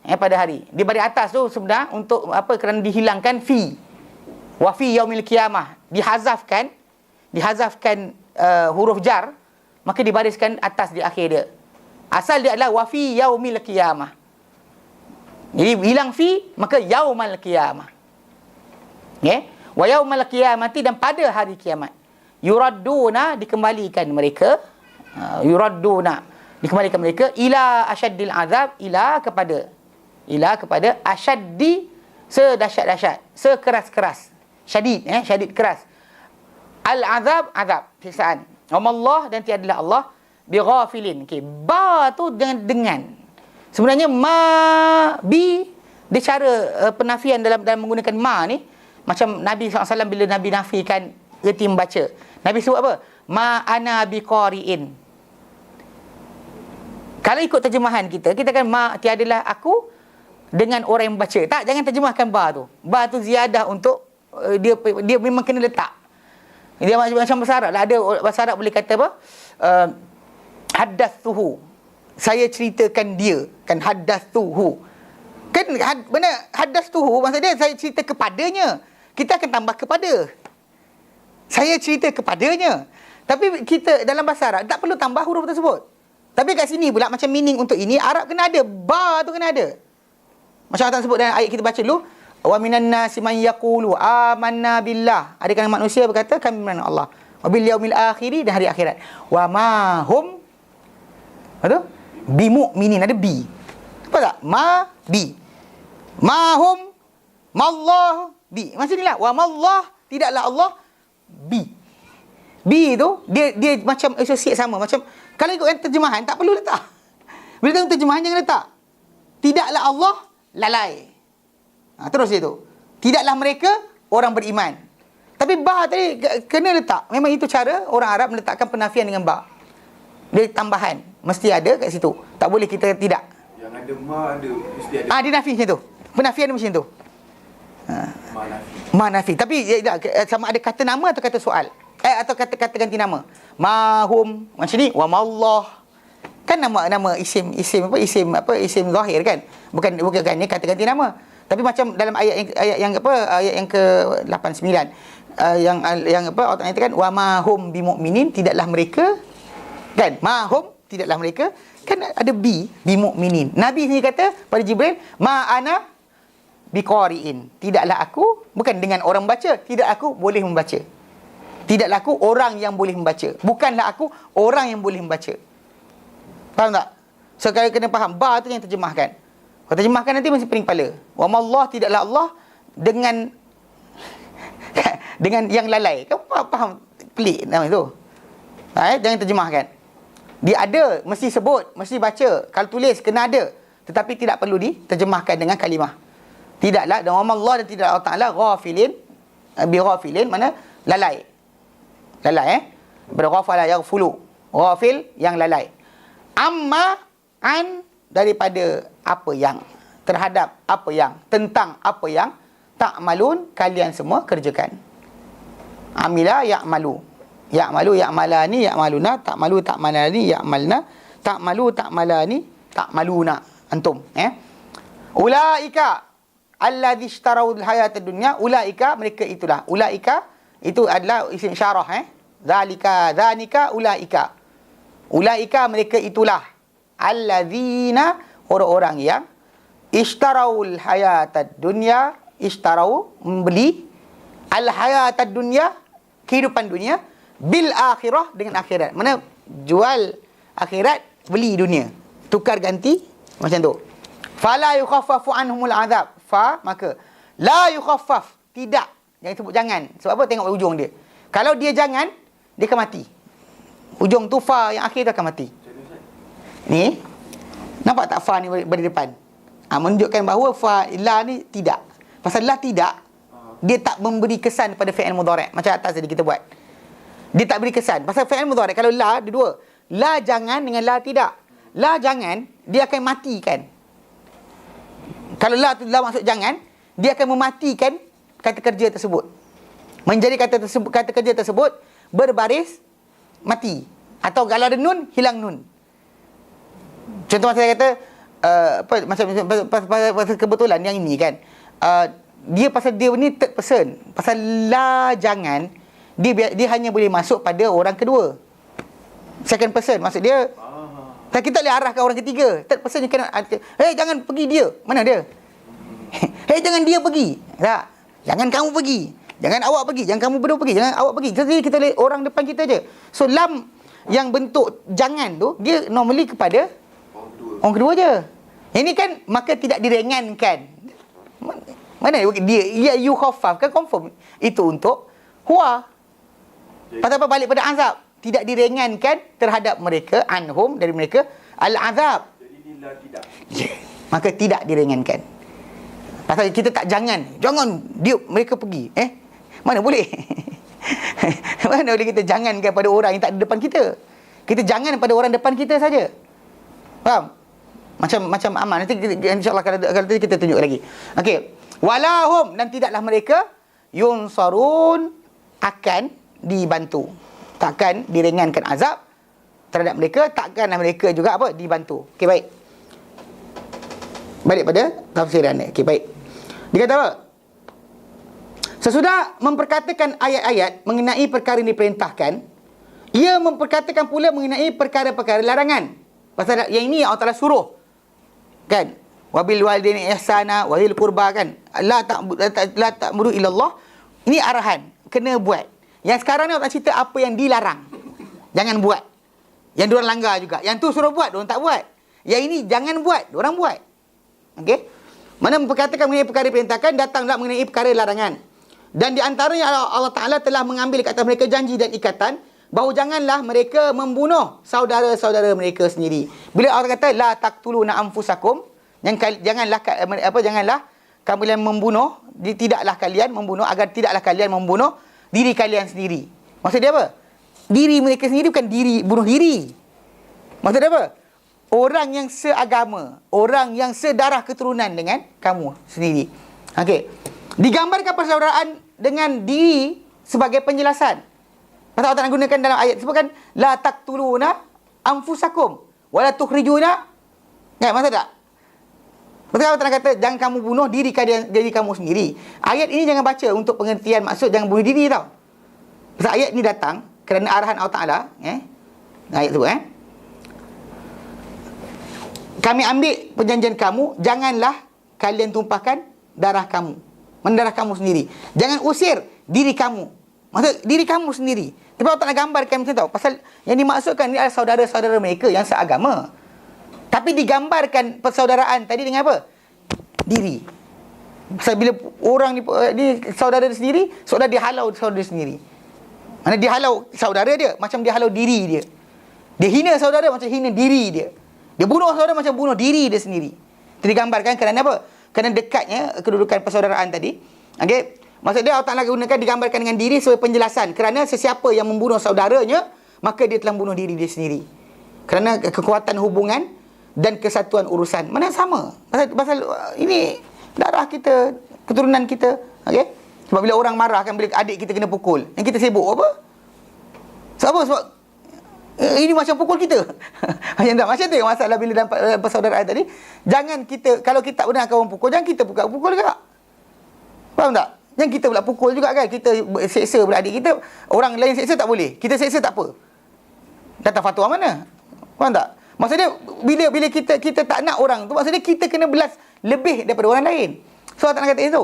Pada hari. Di bari atas tu sebenarnya untuk apa? Kerana dihilangkan fi. Wa fi yaumil qiyamah. Dihazafkan huruf jar, maka dibariskan atas di akhir dia. Asal dia adalah wa fi yaumil qiyamah. Jadi hilang fi, maka yaumal qiyamah. Wa yaumal qiyamati, dan pada hari kiamat. Yuradduna, dikembalikan mereka. Dikembalikan mereka ila asyaddil azab, ila kepada asyaddi, sedahsyat-dahsyat, sekeras-keras. Syadid keras. Al-azab, azab, siksaan. Wamallah, dan tiadalah Allah bighafilin. Okey, ba tu dengan. Sebenarnya ma bi, dia cara penafian dalam menggunakan ma ni, macam Nabi SAW bila Nabi nafikan erti membaca. Nabi sebut apa? Ma ana biqari'in. Kalau ikut terjemahan kita kan ma, tiadalah aku dengan orang yang membaca. Tak, jangan terjemahkan ba tu. Ba tu ziyadah untuk dia memang kena letak. Dia macam bahasa Arab lah. Ada bahasa Arab boleh kata apa? Haddathuhu. Saya ceritakan dia. Kan haddathuhu. Kan benar, haddathuhu maksud dia saya cerita kepadanya. Kita akan tambah kepada. Saya cerita kepadanya. Tapi kita dalam bahasa Arab tak perlu tambah huruf tersebut. Tapi kat sini pula macam meaning untuk ini, Arab kena ada. Ba tu kena ada. Macam Allah sebut dalam ayat kita baca dulu, wa minan nasi man yaqulu amanna billah. Ada kalangan manusia berkata kami beriman Allah. Wa bil yaumil akhir, dan hari akhirat. Wa ma hum, apa tu? Bi mu'minin, ada bi. Apa tak? Ma bi. Ma hum mallah bi. Macam inilah. Wa mallah, tidaklah Allah bi. Bi tu dia macam associate sama. Macam kalau ikutkan terjemahan tak perlu letak. Bila tengok terjemahan jangan letak. Tidaklah Allah lalai. Terus dia tu. Tidaklah mereka orang beriman. Tapi ba tadi kena letak. Memang itu cara orang Arab meletakkan penafian dengan ba. Dia tambahan. Mesti ada kat situ. Tak boleh kita tidak. Yang ada ma ada, mesti ada. Dia nafi macam tu. Penafian macam tu. Ma nafi. Tapi sama ada kata nama atau kata soal. Atau kata ganti nama. Mahum macam ni, wa mallah. Kan nama isim zahir kan. Bukan kan ni kata ganti nama. Tapi macam dalam ayat yang ke-89 yang apa Allah nyatakan wa mahum bimumin, tidaklah mereka kan, mahum tidaklah mereka, kan ada bimumin. Nabi sendiri kata pada Jibril, ma ana biqari'in, tidaklah aku, bukan dengan orang baca, tidak aku boleh membaca. Tidaklah aku orang yang boleh membaca. Bukanlah aku orang yang boleh membaca. Faham tak? So kalau kena faham, ba tu yang terjemahkan. Kalau terjemahkan nanti mesti pening kepala. Wa mallah, tidaklah Allah dengan dengan yang lalai. Kau faham pelik nama itu. Jangan terjemahkan. Dia ada, mesti sebut, mesti baca. Kalau tulis kena ada. Tetapi tidak perlu diterjemahkan dengan kalimah. Tidaklah, dan wa mallah, dan tidak Allah Ta'ala ghafilin, bighafilin, mana lalai. Lalai Berghafala yaghfulu. Ghafil yang lalai. Amma an daripada apa yang, terhadap apa yang, tentang apa yang ta'malun, kalian semua kerjakan. Amila ya'malu. Ya'malu ya'malani ya'maluna, ta'malu ta'malani ya'malna, ta'malu ta'malani ta'maluna. Antum, ulaika alladzi ishtarau al-hayatad dunya, ulaika, mereka itulah. Ulaika itu adalah isim isyarah, zalika dzanika ulaika. Ulaika, mereka itulah. Alladzina, orang-orang yang ishtarau al-hayatad dunya, ishtarau, membeli, al-hayatad dunya, kehidupan dunia, bil akhirah, dengan akhirat. Mana jual akhirat, beli dunia, tukar ganti macam tu. Fala yukhaffafu anhumul azab. Fa, maka la yukhaffaf, tidak. Jangan sebut jangan. Sebab apa? Tengok ujung dia. Kalau dia jangan, dia akan mati. Ujung tu fa yang akhir tu akan mati. Ni nampak tak fa ni berada depan? Menunjukkan bahawa fa la ni tidak. Pasal la tidak, dia tak memberi kesan pada fi'il mudhari'. Macam atas tadi kita buat, dia tak beri kesan. Pasal fi'il mudhari', kalau la, ada dua. La jangan dengan la tidak. La jangan, dia akan matikan. Kalau la tu la maksud jangan, dia akan mematikan kata kerja tersebut. Menjadi kata kerja tersebut berbaris mati. Atau kalau ada nun, hilang nun. Contoh saya kata pasal kebetulan yang ini kan, dia pasal dia ni third person. Pasal la jangan, dia hanya boleh masuk pada orang kedua. Second person, maksud dia kita boleh arahkan orang ketiga. Third person you cannot. Hey, jangan pergi dia. Mana dia? Hey, jangan dia pergi. Tak. Jangan kamu pergi. Jangan awak pergi. Jangan kamu berdua pergi. Jangan awak pergi. Jadi kita lihat orang depan kita je. So lam yang bentuk jangan tu, dia normally kepada orang kedua je. Ini kan maka tidak diringankan. Mana dia? Ya you khaffaf kan confirm. Itu untuk huwa. Pasal apa? Balik pada azab. Tidak diringankan terhadap mereka, anhum, dari mereka, al-azab. Jadi dia tidak. Maka tidak diringankan. Pasal kita tak jangan dia mereka pergi. Mana boleh? Mana boleh kita jangankan pada orang yang tak ada depan kita? Kita jangan pada orang depan kita saja. Faham? Macam aman. Nanti insya-Allah kalau kita tunjuk lagi. Okey. Walahum, dan tidaklah mereka yunsarun, akan dibantu. Takkan diringankan azab terhadap mereka, takkanlah mereka juga apa? Dibantu. Okey, baik. Balik pada tafsiran ni. Okey, baik. Dia kata apa? Sesudah memperkatakan ayat-ayat mengenai perkara yang diperintahkan, ia memperkatakan pula mengenai perkara-perkara larangan. Pasal yang ini Allah Ta'ala suruh. Kan? Wabil walidaini ihsana wa dzil qurba, kan? La ta'muru ila Allah. Ini arahan, kena buat. Yang sekarang ni Allah cerita apa yang dilarang. Jangan buat. Yang diorang langgar juga. Yang tu suruh buat, diorang tak buat. Yang ini jangan buat, diorang buat. Okey? Mana memperkatakan mengenai perkara perintahkan, datanglah mengenai perkara larangan. Dan di antaranya Allah Ta'ala telah mengambil ke atas mereka janji dan ikatan bahawa janganlah mereka membunuh saudara-saudara mereka sendiri. Bila Allah kata la taqtuluna anfusakum, janganlah kalian membunuh, tidaklah kalian membunuh, agar tidaklah kalian membunuh diri kalian sendiri. Maksud dia apa? Diri mereka sendiri bukan diri bunuh diri. Maksud dia apa? Orang yang seagama, orang yang sedarah keturunan dengan kamu sendiri. Okey. Digambarkan persaudaraan dengan diri sebagai penjelasan. Pasal Allah Ta'ala gunakan dalam ayat sebutkan la taqtuluna anfusakum wa la tukhrijuna. Kan, maksud tak? Betul Allah Ta'ala kata jangan kamu bunuh diri kamu sendiri. Ayat ini jangan baca untuk pengertian maksud jangan bunuh diri tau. Pasal ayat ini datang kerana arahan Allah Ta'ala, ayat tu kami ambil perjanjian kamu, janganlah kalian tumpahkan darah kamu. Mendarah kamu sendiri. Jangan usir diri kamu. Maksud diri kamu sendiri. Tapi Allah Ta'ala gambarkan macam tu. Pasal yang dimaksudkan ni adalah saudara-saudara mereka yang seagama. Tapi digambarkan persaudaraan tadi dengan apa? Diri. Pasal bila orang ni saudara dia sendiri, saudara dia halau saudara dia sendiri. Mana dia halau saudara dia, macam dia halau diri dia. Dia hina saudara macam hina diri dia. Dia bunuh saudara macam bunuh diri dia sendiri. Itu digambarkan kerana apa? Kerana dekatnya kedudukan persaudaraan tadi. Okey. Maksud dia Allah Ta'ala gunakan digambarkan dengan diri sebagai penjelasan. Kerana sesiapa yang membunuh saudaranya, maka dia telah membunuh diri dia sendiri. Kerana kekuatan hubungan dan kesatuan urusan. Mana sama? Pasal ini darah kita, keturunan kita, okey? Sebab bila orang marah kan, bila adik kita kena pukul, yang kita sibuk apa? Sebab ini macam pukul kita. Macam tu masalah bila dalam persaudaraan tadi. Jangan kita, kalau kita tak pernah kawan pukul, jangan kita pukul juga. Faham tak? Yang kita pula pukul juga kan. Kita seksa pula adik kita. Orang lain seksa tak boleh. Kita seksa tak apa. Datang fatwa mana? Faham tak? Maksudnya bila kita tak nak orang tu, maksudnya kita kena belas lebih daripada orang lain. So tak nak kata itu.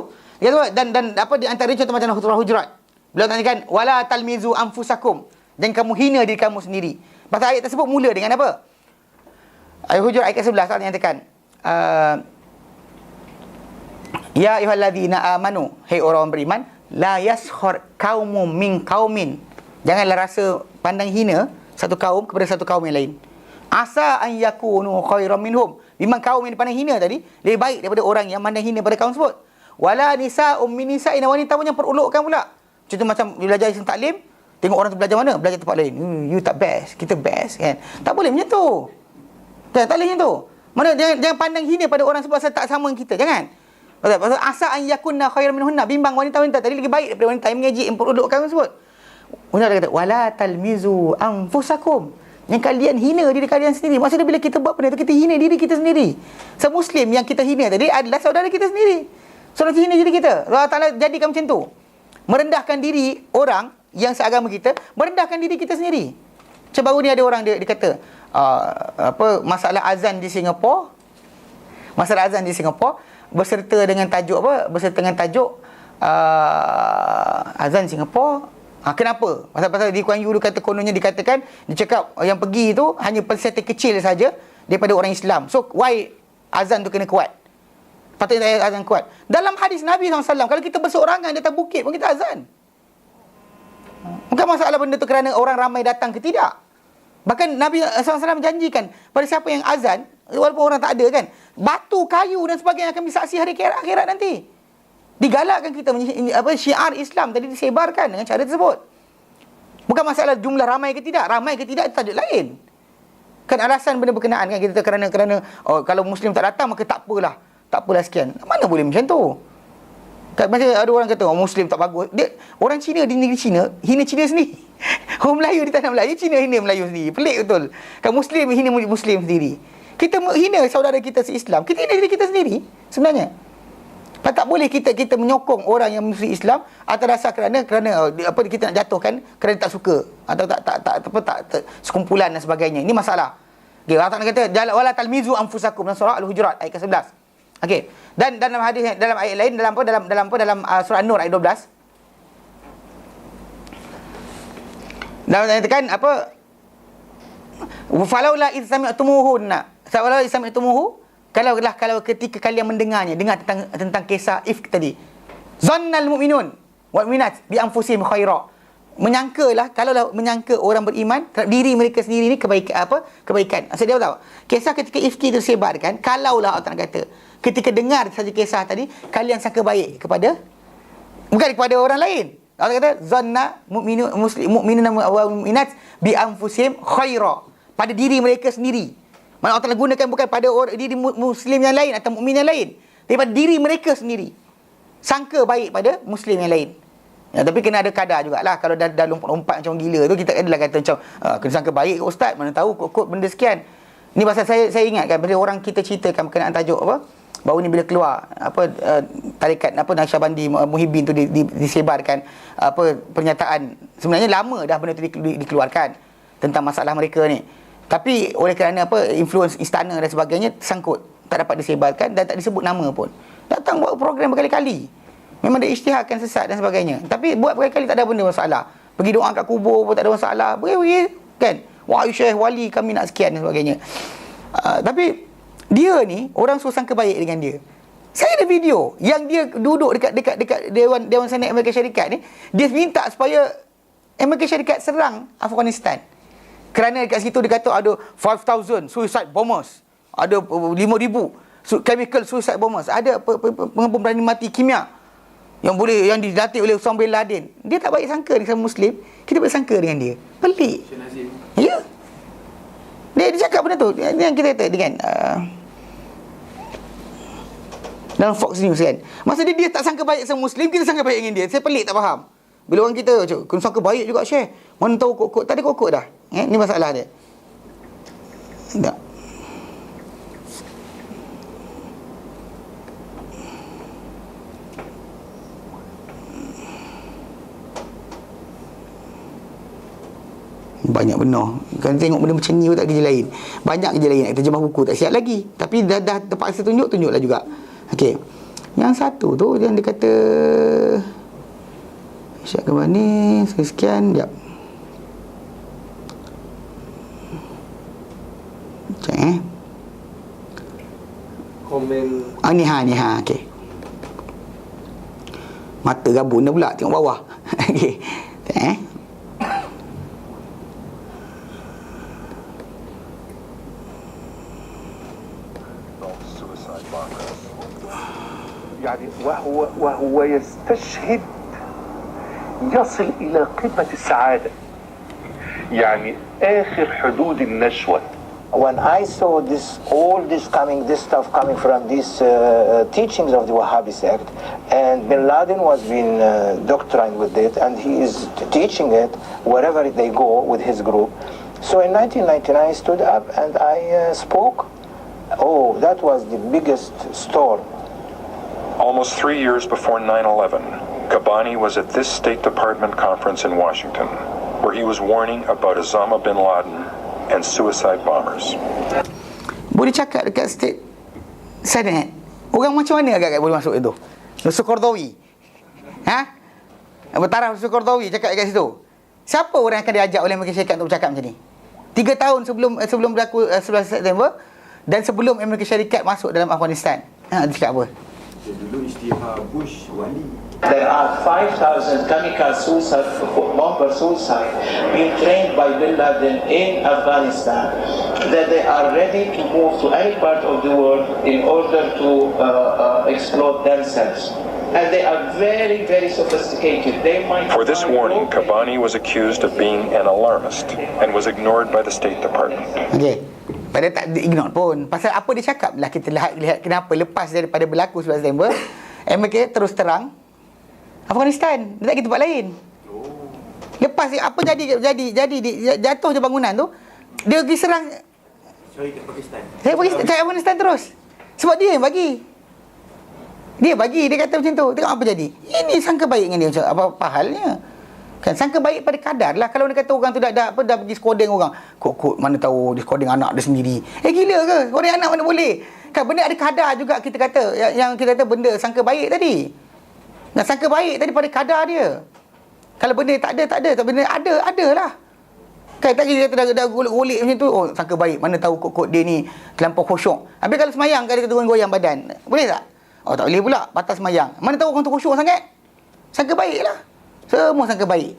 Dan apa di antara contoh macam surah Hujurat. Beliau tanyakan wala talmizu anfusakum. Dan kamu hina diri kamu sendiri. Pasal ayat tersebut mula dengan apa? Ayat Hujurat ayat 11 Allah nyatakan ya ayyuhalladzina amanu, hai orang beriman, la yaskhar qaumun min qaumin. Janganlah rasa pandang hina satu kaum kepada satu kaum yang lain. Asa an yakunu khairan minhum. Memang kaum yang dipandang hina tadi lebih baik daripada orang yang pandang hina pada kaum tersebut. Wala nisa'um min nisa'in, wanita pun yang perolokkan pula. Contoh macam belajar Islam taklim, tengok orang tu belajar mana? Belajar tempat lain. You tak best, kita best kan. Tak boleh macam tu. Tak boleh macam tu. Mana jangan pandang hina pada orang sebab tak sama dengan kita. Jangan. Pasal asa an yakunna khairan minhunna. Bimbang wanita-wanita tadi lebih baik daripada wanita yang mengaji, yang perolokkan tersebut. Kemudian dia kata wala talmizu anfusakum. Yang kalian hina diri kalian sendiri. Maksudnya bila kita buat benda tu, kita hina diri kita sendiri. Muslim yang kita hina tadi adalah saudara kita sendiri. Saudara kita hina diri kita. Allah Ta'ala jadikan macam tu. Merendahkan diri orang yang seagama kita, merendahkan diri kita sendiri. Macam baru ni ada orang dia kata masalah azan di Singapura. Masalah azan di Singapura berserta dengan tajuk apa? Berserta dengan tajuk azan Singapura. Kenapa? Pasal di Kuan Yu kata kononnya dikatakan, dia cakap yang pergi tu hanya persentage kecil saja daripada orang Islam. So why azan tu kena kuat? Patutnya azan kuat. Dalam hadis Nabi SAW, kalau kita berseorangan di atas bukit pun kita azan. Bukan masalah benda tu kerana orang ramai datang ke tidak. Bahkan Nabi SAW menjanjikan pada siapa yang azan, walaupun orang tak ada kan, batu, kayu dan sebagainya akan bersaksi hari akhirat nanti. Digalakkan kita syiar Islam tadi disebarkan dengan cara tersebut. Bukan masalah jumlah ramai ke tidak itu tajuk lain. Kan alasan benda berkenaan kan kita kerana kalau Muslim tak datang maka tak apalah sekian. Mana boleh macam tu? Macam ada orang kata Muslim tak bagus. Orang Cina di negeri Cina hina Cina sendiri. Orang Melayu di tanah Melayu, Cina hina Melayu sendiri. Pelik betul. Kan Muslim hina Muslim sendiri. Kita hina saudara kita se-Islam, kita hina diri kita sendiri sebenarnya. Tak boleh kita menyokong orang yang musuh Islam atas dasar kerana kita nak jatuhkan kerana tak suka atau tak sekumpulan dan sebagainya. Ini masalah. Okey, Allah Taala kata wala talmizu anfusakum dalam surah Al-Hujurat ayat ke-11. Okey. Dan dalam hadis dalam ayat lain dalam surah An-Nur ayat 12. Dalam ayatkan apa? Falaula id sami'tumuhunna. Falaula id sami'tumuhu. Kalau ketika kalian mendengarnya, dengar tentang kisah Ifk tadi. Zannal mu'minun wal mu'minat bi anfusihim khaira. Kalaulah menyangka orang beriman terhadap diri mereka sendiri ni kebaikan. Maksud dia tahu? Kisah ketika Ifki itu disebarkan, kalaulah Allah kata, ketika dengar saja kisah tadi, kalian sangka baik bukan kepada orang lain. Allah kata zanna mu'minun wal mu'minat bi anfusihim khaira. Pada diri mereka sendiri. Mana Allah Ta'ala gunakan bukan pada diri Muslim yang lain atau mukmin yang lain, tapi pada diri mereka sendiri. Sangka baik pada Muslim yang lain. Ya, tapi kena ada kadar jugalah. Kalau dah lompat macam gila tu, kita adalah kata macam kena sangka baik ke Ustaz, mana tahu kod benda sekian. Ni pasal saya ingatkan bila orang kita ceritakan berkenaan tajuk apa, baru ni bila keluar tarikat Naqsyabandi Muhibbin tu disebarkan pernyataan. Sebenarnya lama dah benda tu dikeluarkan tentang masalah mereka ni. Tapi oleh kerana influence istana dan sebagainya sangkut, tak dapat disebarkan dan tak disebut nama pun. Datang buat program berkali-kali. Memang dia isytiharkan sesat dan sebagainya. Tapi buat berkali-kali tak ada benda masalah. Pergi doa kat kubur pun tak ada masalah. Pergi kan. Wahai Syekh wali kami nak sekian dan sebagainya. Tapi dia ni orang suruh sangka baik dengan dia. Saya ada video yang dia duduk dekat Dewan Senat Amerika Syarikat ni, dia minta supaya Amerika Syarikat serang Afghanistan. Kerana dekat situ dia kata ada 5,000 suicide bombers, ada 5,000 chemical suicide bombers, ada pengembang berani mati kimia yang dilatih oleh Osama bin Laden. Dia tak baik sangka dengan Muslim, kita baik sangka dengan dia. Pelik. Ya. Dia Dia cakap benda tu. Ini yang kita kata dengan dalam Fox News kan. Maksudnya dia tak sangka baik sama Muslim, kita sangka baik dengan dia. Saya pelik tak faham. Bila orang kita kena sangka baik juga share. Mana tahu kok tak ada kokok dah. Ni masalah dia. Tak. Banyak benar. Kan tengok benda macam ni tak kerja lain. Banyak kerja lain nak terjemah buku tak siap lagi. Tapi dah terpaksa tunjuklah juga. Okey. Yang satu tu yang dia kata Syak Kebani sekian jap. Cek Komen. Ni ha okey. Mata gabun dah pula tengok bawah. Okey. يعني وهو يستشهد يصل إلى قمة السعادة يعني آخر حدود النشوة. When I saw all this stuff coming from these teachings of the Wahhabi sect, and Bin Laden was being doctrined with it, and he is teaching it wherever they go with his group. So in 1999 I stood up and I spoke. Oh, that was the biggest storm. Almost 3 years before 9/11, Gabani was at this State Department conference in Washington, where he was warning about Osama bin Laden and suicide bombers. Boleh cakap dekat State Senate. Orang macam mana agak-agak boleh masuk itu? Nusuk Qardawi. Bertaraf Nusuk Qardawi cakap dekat situ. Siapa orang yang akan diajak oleh Amerika Syarikat untuk bercakap macam ni? 3 tahun sebelum berlaku 11 September dan sebelum Amerika Syarikat masuk dalam Afghanistan. Dia cakap apa? Dulu istighfar Bush wali. There are 5,000 kamikaze bomber suicide being trained by Bin Laden in Afghanistan, that they are ready to move to any part of the world in order to explode themselves. And they are very, very sophisticated. They might. For this warning, Kabani was accused of being an alarmist and was ignored by the State Department. Okey. Pada tak ignore pun. Pasal apa dia cakap lah, kita lihat kenapa lepas daripada berlaku 11 September, Amerika terus terang Afghanistan. Dia tak pergi tempat lain. Lepas apa jadi jatuh je bangunan tu, dia pergi serang Cari kat Pakistan. cari Afghanistan terus. Sebab dia yang bagi. Dia kata macam tu. Tengok apa jadi. Ini sangka baik dengan dia macam apa halnya? Kan sangka baik pada kadar lah. Kalau dia kata orang tu dah pergi skodeng orang. Kok mana tahu dia skodeng anak dia sendiri. Gila ke? Skodeng anak mana boleh? Kan benda ada kadar juga kita kata. Yang kita kata benda sangka baik tadi. Nah, sangka baik tadi pada kadar dia. Kalau benda tak ada. Tapi benda ada lah. Kan tadi dia kata dah golek macam tu. Oh, sangka baik. Mana tahu kok dia ni terlampau khusyuk. Habis kalau semayang kan dia kata goyang badan. Boleh tak? Oh, tak boleh pula. Batas semayang. Mana tahu orang tu khusyuk sangat. Sangka baik lah. Semua sangka baik.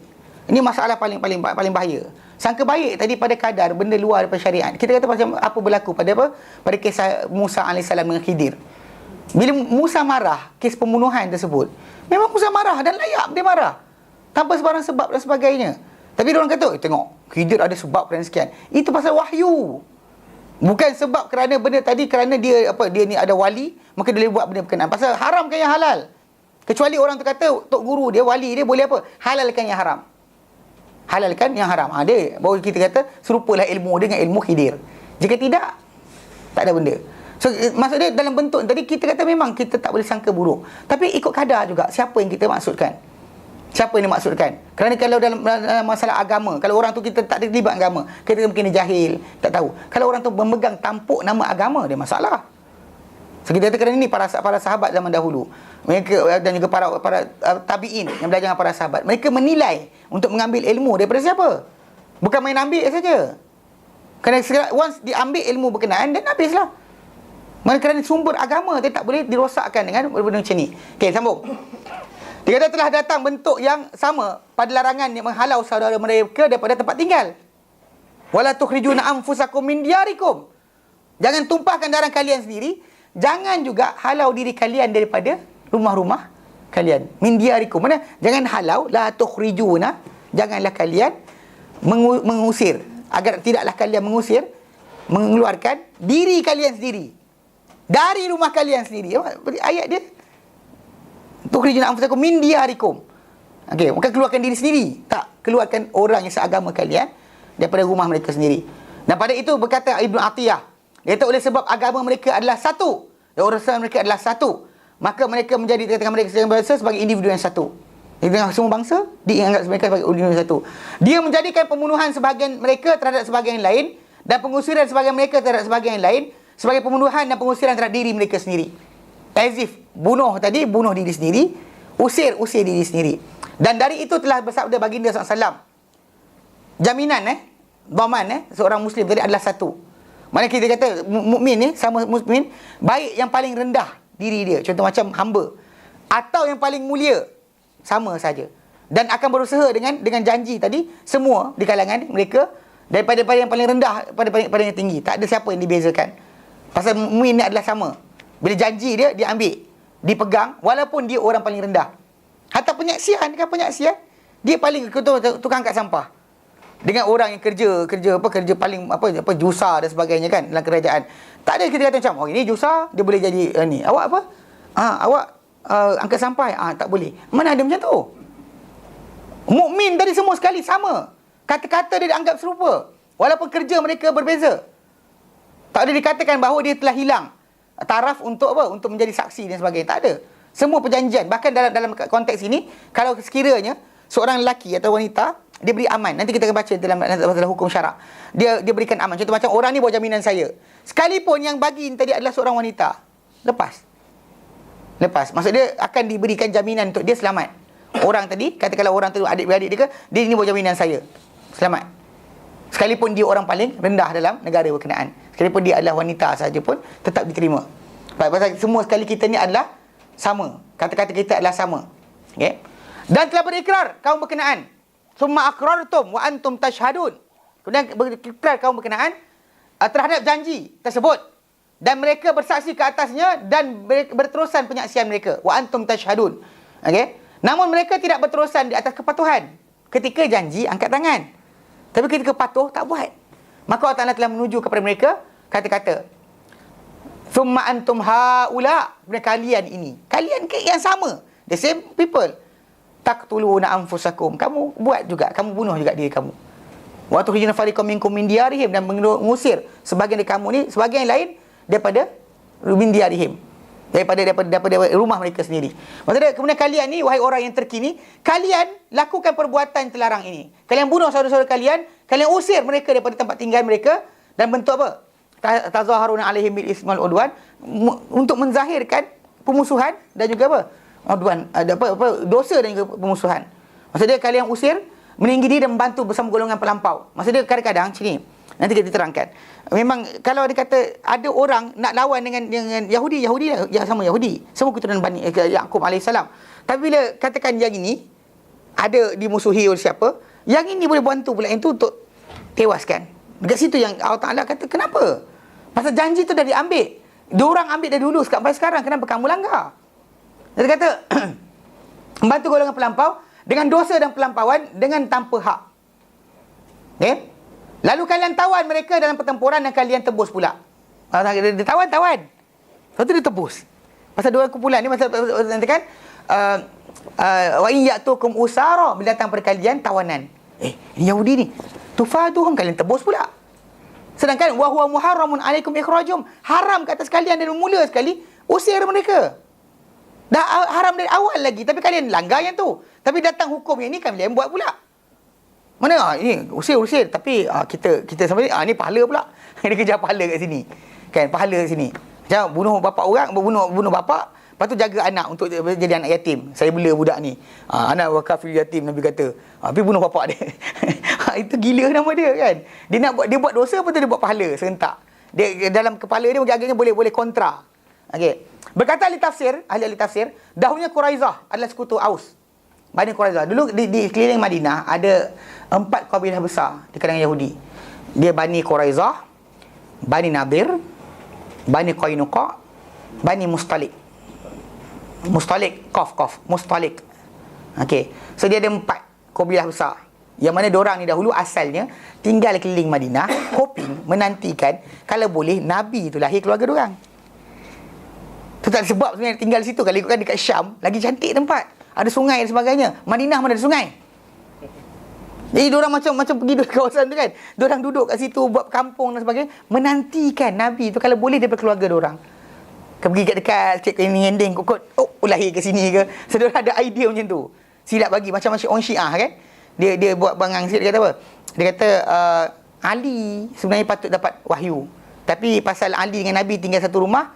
Ini masalah paling bahaya. Sangka baik tadi pada kadar benda luar daripada syariat. Kita kata macam apa berlaku pada kisah Musa AS dengan Khidir. Bila Musa marah kes pembunuhan tersebut, memang Musa marah dan layak dia marah. Tanpa sebarang sebab dan sebagainya. Tapi dia orang kata, tengok, Khidir ada sebab kerana sekian. Itu pasal wahyu. Bukan sebab kerana benda tadi kerana dia ni ada wali, maka dia boleh buat benda berkenaan. Pasal haramkan yang halal. Kecuali orang tu kata tok guru dia, wali dia boleh apa? Halalkan yang haram. Halalkan yang haram. Dia baru kita kata serupalah ilmu dia dengan ilmu Khidir. Jika tidak, tak ada benda. So maksud dia dalam bentuk tadi kita kata memang kita tak boleh sangka buruk. Tapi ikut kadar juga siapa yang kita maksudkan. Siapa yang dimaksudkan? Kerana kalau dalam masalah agama, kalau orang tu kita tak terlibat agama, kita mungkin dia jahil, tak tahu. Kalau orang tu memegang tampuk nama agama, dia masalah. So kita kata kerana ini para sahabat zaman dahulu, mereka dan juga para tabi'in yang belajar dengan para sahabat, mereka menilai untuk mengambil ilmu daripada siapa? Bukan main ambil saja. Kerana once diambil ilmu berkenaan, dan habislah. Kerana sumber agama dia tak boleh dirosakkan dengan benda macam ni. Okey, sambung. Dia kata telah datang bentuk yang sama pada larangan yang menghalau saudara mereka daripada tempat tinggal. Wala tukhrijuna anfusakum min diyarikum. Jangan tumpahkan darah kalian sendiri. Jangan juga halau diri kalian daripada rumah-rumah kalian. Min diyarikum. Mana? Jangan halau. La tukhrijuna. Janganlah kalian mengusir. Agar tidaklah kalian mengusir mengeluarkan diri kalian sendiri dari rumah kalian sendiri. Ayat dia, tukhrijuna anfusakum min diyarikum. Okey, bukan keluarkan diri sendiri, tak, keluarkan orang yang seagama kalian daripada rumah mereka sendiri. Dan pada itu berkata Ibnu Atiyah, dia kata oleh sebab agama mereka adalah satu dan urusan mereka adalah satu, maka mereka menjadi tengah-tengah mereka sebagai bangsa sebagai individu yang satu. Di tengah semua bangsa dianggap mereka sebagai individu yang satu. Dia menjadikan pembunuhan sebahagian mereka terhadap sebahagian yang lain dan pengusiran sebahagian mereka terhadap sebahagian yang lain sebagai pembunuhan dan pengusiran terhadap diri mereka sendiri. As if bunuh tadi, bunuh diri sendiri, usir diri sendiri. Dan dari itu telah bersabda baginda SAW, jaminan dhaman seorang Muslim tadi adalah satu. Mana kita kata mukmin ni sama mukmin, baik yang paling rendah diri dia, contoh macam hamba, atau yang paling mulia, sama saja. Dan akan berusaha dengan janji tadi, semua di kalangan mereka, daripada yang paling rendah pada yang tinggi. Tak ada siapa yang dibezakan. Pasal mukmin ni adalah sama. Bila janji dia ambil, dipegang, walaupun dia orang paling rendah. Hatta penyaksian, dia paling tukang angkat sampah. Dengan orang yang kerja paling jusa dan sebagainya kan dalam kerajaan. Tak ada kita kata macam, oh ini jusa, dia boleh jadi ni. Awak apa? Awak angkat sampah, tak boleh. Mana ada macam tu? Mukmin tadi semua sekali sama. Kata-kata dia dianggap serupa, walaupun kerja mereka berbeza. Tak ada dikatakan bahawa dia telah hilang taraf untuk apa? Untuk menjadi saksi dan sebagainya. Tak ada. Semua perjanjian. Bahkan dalam konteks ini, kalau sekiranya seorang lelaki atau wanita, dia beri aman. Nanti kita akan baca dalam hukum syarak. Dia berikan aman. Contoh macam orang ni bawa jaminan saya. Sekalipun yang bagi tadi adalah seorang wanita, lepas. Maksud dia akan diberikan jaminan untuk dia selamat. Orang tadi, katakanlah orang tu adik-beradik dia ke, dia ni bawa jaminan saya, selamat. Sekalipun dia orang paling rendah dalam negara berkenaan. Sekalipun dia adalah wanita sahaja pun tetap diterima. Pasal semua sekali kita ni adalah sama. Kata-kata kita adalah sama. Okay? Dan telah berikrar kaum berkenaan. Summa aqrartum wa antum tashhadun. Kemudian berikrar kaum berkenaan terhadap janji tersebut. Dan mereka bersaksi ke atasnya dan berterusan penyaksian mereka. Wa antum tashhadun. Okay? Namun mereka tidak berterusan di atas kepatuhan. Ketika janji, angkat tangan. Tapi ketika patuh, tak buat. Maka Allah Ta'ala telah menuju kepada mereka kata-kata, summa antum haula, kalian ini, kalian yang sama, the same people, taqtuluna anfusakum, kamu buat juga, kamu bunuh juga diri kamu. Wa tukhrijuna fariqam minkum min diyarihim, dan mengusir sebagian dari kamu ni, sebagian yang lain daripada min diyarihim, daripada rumah mereka sendiri. Maksudnya kemudian kalian ni, wahai orang yang terkini, kalian lakukan perbuatan terlarang ini. Kalian bunuh saudara-saudara kalian usir mereka daripada tempat tinggal mereka, dan bentuk apa? Tazaharuna alaihim bil ismal udwan, untuk menzahirkan pemusuhan dan juga apa? Udwan, dosa dan juga pemusuhan. Maksudnya kalian usir, meninggi diri dan membantu bersama golongan pelampau. Maksudnya kadang-kadang sini nanti kita terangkan. Memang kalau dia kata ada orang nak lawan dengan Yahudi yang sama Yahudi, semua keturunan Bani Yaqub alaihissalam. Tapi bila katakan yang ini ada dimusuhi oleh siapa, yang ini boleh bantu pula yang itu untuk tewaskan. Dekat situ yang Allah Ta'ala kata, kenapa? Pasal janji tu dah diambil. Diorang ambil dari dulu sampai sekarang, kenapa kamu langgar? Dia kata membantu golongan pelampau dengan dosa dan pelampauan dengan tanpa hak. Okay? Lalu kalian tawan mereka dalam pertempuran dan kalian tebus pula. Dia tawan. Lepas tu dia tebus. Pasal dua kumpulan ni, masa nanti kan wa in ya'tukum usara, bila datang pada kalian tawanan. Ini Yahudi ni. Tufaduhum, kalian tebus pula. Sedangkan wa huwa muharramun alaikum ikhrajum, haram ke atas kalian dari mula sekali usir mereka. Dah haram dari awal lagi, tapi kalian langgar yang tu. Tapi datang hukum yang ni kalian buat pula. Mana ini usir, tapi kita sampai ni pahala pula. Dia kejar pahala kat sini. Kan, pahala kat sini. Macam bunuh bapa orang, bunuh bapa, lepas tu jaga anak untuk jadi anak yatim. Saya bela budak ni. Anak wakafil yatim, Nabi kata. Tapi bunuh bapa dia. Itu gila nama dia kan. Dia buat dosa, lepas tu dia buat pahala serentak. Dia dalam kepala dia agaknya boleh kontra. Okey. Berkata ahli tafsir, dahulunya Quraizah adalah sekutu Aus. Bani Quraizah. Dulu di keliling Madinah ada 4 kabilah besar di kalangan Yahudi. Dia Bani Quraizah, Bani Nadir, Bani Qainuqa, Bani Mustalik. Mustalik, Mustalik. Okey. So dia ada 4 kabilah besar. Yang mana diorang ni dahulu asalnya tinggal keliling Madinah, hoping, menantikan kalau boleh Nabi tu lahir keluarga diorang. Tu tak sebab sebenarnya tinggal situ. Kalau ikutkan dekat Syam, lagi cantik tempat. Ada sungai dan sebagainya. Madinah mana ada sungai. Jadi diorang macam pergi ke kawasan tu kan. Diorang duduk kat situ, buat kampung dan sebagainya, menantikan Nabi tu kalau boleh daripada keluarga diorang. Pergi dekat cek ini ending kokot, lahir ke sini ke. So diorang ada idea macam tu. Silap bagi macam orang Syiah kan. Dia buat bangang sikit, dia kata apa? Dia kata Ali sebenarnya patut dapat wahyu. Tapi pasal Ali dengan Nabi tinggal satu rumah,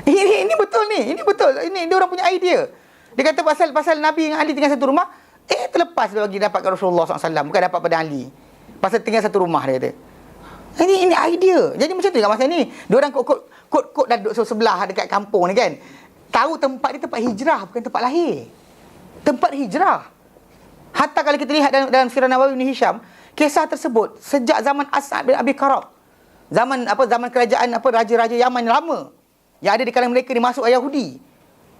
ini betul ni. Ini betul. Ini dia orang punya idea. Dia kata pasal Nabi dengan Ali tinggal satu rumah, terlepas dia bagi dapat kat Rasulullah SAW, bukan dapat pada Ali. Pasal tinggal satu rumah, dia kata. Ini idea. Jadi macam tu kat masa ni. Dia orang kot dah duduk sebelah dekat kampung ni kan. Tahu tempat ni tempat hijrah, bukan tempat lahir. Tempat hijrah. Hatta kalau kita lihat dalam Sirah Nawawi Ibn Hisham, kisah tersebut sejak zaman As'ad bin Abi Qarab. Zaman kerajaan raja-raja Yaman yang lama. Yang ada di kalangan mereka ni masuk Yahudi.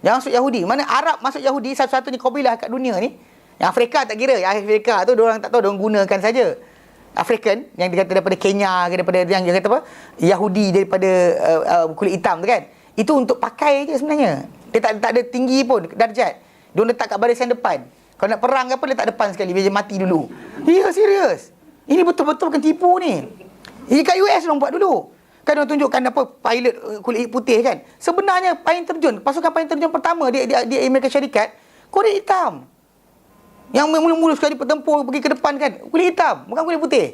Yang masuk Yahudi. Mana Arab masuk Yahudi satu-satunya kabilah kat dunia ni. Yang Afrika tak kira. Yang Afrika tu diorang tak tahu, diorang gunakan saja. African yang dikata daripada Kenya, daripada yang kata apa? Yahudi daripada kulit hitam tu kan. Itu untuk pakai je sebenarnya. Dia tak ada tinggi pun darjat. Dia letak kat barisan depan. Kalau nak perang ke apa, letak depan sekali biar dia mati dulu. Ya, serius. Ini betul-betul bukan tipu ni. Ini kat US diorang buat dulu. Kan diorang tunjukkan apa pilot kulit putih kan. Sebenarnya pasukan payung terjun pertama di Amerika Syarikat kulit hitam. Yang mula-mula sekali bertempur pergi ke depan kan, kulit hitam, bukan kulit putih.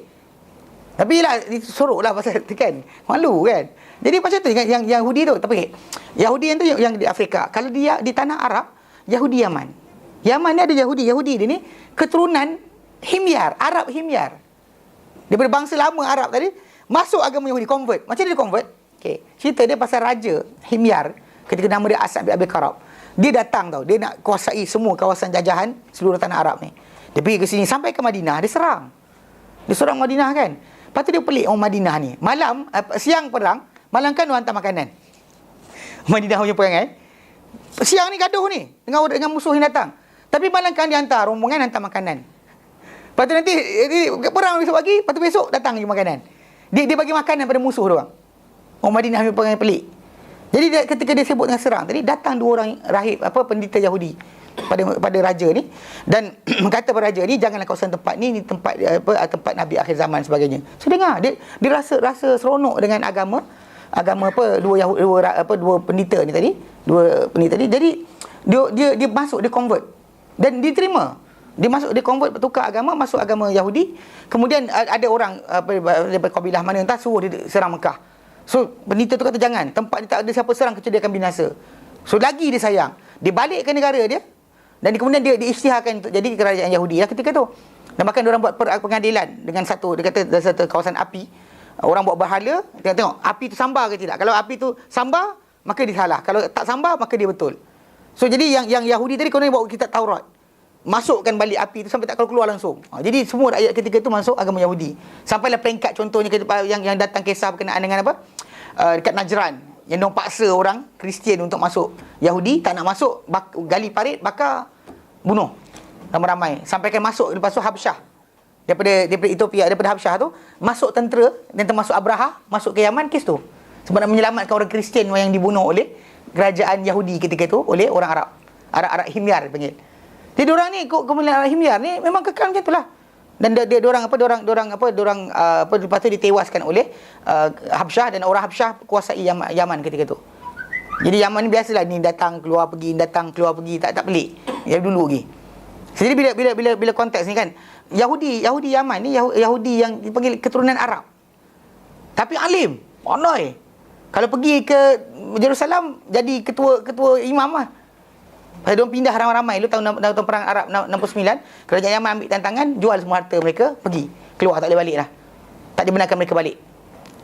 Tapi lah sorok lah pasal kan, malu kan. Jadi macam tu yang Yahudi tu. Tapi Yahudi yang tu yang di Afrika. Kalau dia di tanah Arab, Yahudi Yaman. Yaman ni ada Yahudi dia ni keturunan Himyar, Arab Himyar. Daripada bangsa lama Arab tadi masuk agama Yahudi, convert. Macam dia convert? Okey, cerita dia pasal raja Himyar ketika nama dia As'ad bin Abi Qarab. Dia datang dia nak kuasai semua kawasan jajahan seluruh tanah Arab ni. Dia pergi ke sini sampai ke Madinah, dia serang. Dia serang Madinah kan. Lepas tu dia pelik orang Madinah ni. Malam siang perang, malam kan dia hantar makanan. Madinah punya perangai. Siang ni gaduh ni dengan musuh yang datang. Tapi malam kan dia hantar rombongan, hantar makanan. Lepas tu nanti perang besok pagi, lepas tu besok datang je makanan. Dia bagi makanan pada musuh dia orang. Orang Madinah punya perangai pelik. Jadi ketika dia sebut dengan serang tadi, datang dua orang rahib pendeta Yahudi pada raja ni dan kata pada raja ni, janganlah kawasan tempat ni tempat Nabi akhir zaman sebagainya. So dengar dia rasa seronok dengan agama dua pendeta ni tadi. Jadi dia masuk, dia convert dan diterima. Dia masuk, dia convert, bertukar agama, masuk agama Yahudi. Kemudian ada orang daripada kabilah mana entah suruh dia serang Mekah. So pendeta tu kata jangan, tempat ni tak ada siapa serang kecuali dia akan binasa. So lagi dia sayang, dia balik ke negara dia dan kemudian dia isytiharkan untuk jadi kerajaan Yahudi lah ketika tu. Dan bahkan dia orang buat pengadilan dengan satu, dia kata satu kawasan api. Orang buat berhala, tengok api tu sambar ke tidak. Kalau api tu sambar, maka dia salah. Kalau tak sambar, maka dia betul. So jadi yang Yahudi tadi konon bawa kitab Taurat, masukkan balik api tu sampai tak keluar langsung. Jadi semua rakyat ketika itu masuk agama Yahudi. Sampailah peringkat contohnya yang datang kisah berkenaan dengan apa? Dekat Najran, yang diorang paksa orang Kristian untuk masuk Yahudi, tak nak masuk, gali parit, bakar, bunuh ramai-ramai. Sampaikan masuk, lepas tu Habsyah. Daripada Ethiopia, daripada Habsyah tu masuk tentera dan termasuk Abraha masuk ke Yaman, kes tu. Sebab nak menyelamatkan orang Kristian yang dibunuh oleh kerajaan Yahudi ketika itu oleh orang Arab Himyar panggil. Jadi diorang ni kemuliaan Himyar ni memang kekal macam itulah. Dan diorang lepas tu ditewaskan oleh Habsyah, dan orang Habsyah kuasai Yaman ketika tu. Jadi Yaman ni biasalah ni datang keluar pergi, tak pelik. Ya dulu lagi. Jadi bila konteks ni kan, Yahudi Yaman ni Yahudi yang dipanggil keturunan Arab. Tapi alim, pandai. Kalau pergi ke Jerusalem jadi ketua imam lah. Lepas diorang pindah ramai-ramai. Lu tahun perang Arab 69, kerajaan Yaman ambil tantangan, jual semua harta mereka, pergi. Keluar, tak boleh balik lah. Tak dibenarkan mereka balik.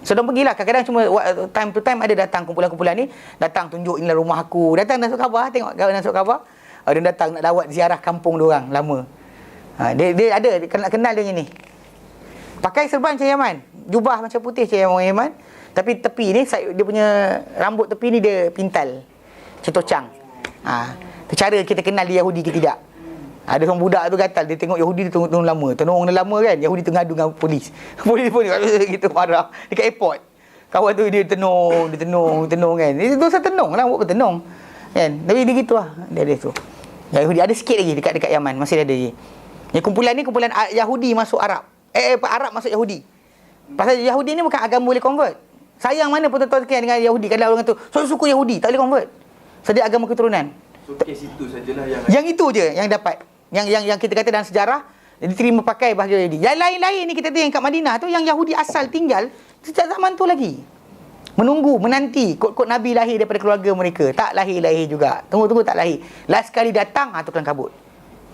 So diorang pergilah. Kadang-kadang cuma time to time ada datang kumpulan-kumpulan ni, datang tunjuk inilah rumah aku. Datang nasuk khabar, tengok kawan nasuk khabar. Dia datang nak lawat ziarah kampung diorang lama. Dia ada kenal dia ni. Pakai serban macam Yaman, jubah macam putih macam orang Yaman. Tapi tepi ni, dia punya rambut tepi ni dia pintal. Macam tocang. Cara kita kenal dia Yahudi ke tidak. Ada seorang budak tu gatal, dia tengok Yahudi dia tengok lama kan. Yahudi tu ngadu dengan polis. Polis pun gitu marah dekat airport. Kawan tu dia tenung kan. Itu dosa tenung lah, buat bertenung. Kan? Tapi dia gitu lah. Dia ada tu. Yahudi ada sikit lagi dekat Yaman, masih ada lagi. Yang kumpulan ni kumpulan Yahudi masuk Arab. Arab masuk Yahudi. Pasal Yahudi ni bukan agama boleh convert. Sayang mana pun tuan-tuan sekalian dengan Yahudi. Kalau orang tu suku Yahudi tak boleh convert. So dia agama keturunan. So kes itu sajalah yang itu je yang dapat. Yang kita kata dalam sejarah diterima pakai bahasa Yahudi. Yang lain-lain ni kita tengok yang kat Madinah tu yang Yahudi asal tinggal sejak zaman tu lagi. Menunggu, menanti kod-kod Nabi lahir daripada keluarga mereka. Tak lahir juga. Tunggu tak lahir. Last sekali datang, tu kelang kabut.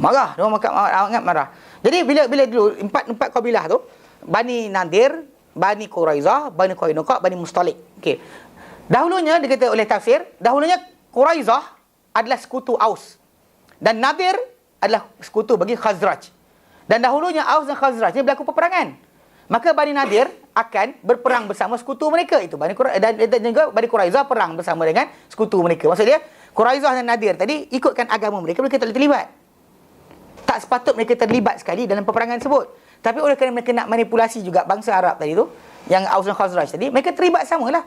Marah, dia orang marah. Jadi bila dulu empat kabilah tu, Bani Nadir, Bani Quraizah, Bani Qainuqa, Bani Mustalik. Okey. Dahulunya dia kata oleh tafsir, dahulunya Quraizah adalah sekutu Aus. Dan Nadir adalah sekutu bagi Khazraj. Dan dahulunya Aus dan Khazraj ni berlaku peperangan. Maka Bani Nadir akan berperang bersama sekutu mereka. Itu Bani Quraizah dan juga Bani Quraizah perang bersama dengan sekutu mereka. Maksud dia, Quraizah dan Nadir tadi ikutkan agama mereka tak boleh terlibat. Tak sepatut mereka terlibat sekali dalam peperangan tersebut. Tapi oleh kerana mereka nak manipulasi juga bangsa Arab tadi tu, yang Aus dan Khazraj tadi, mereka terlibat samalah.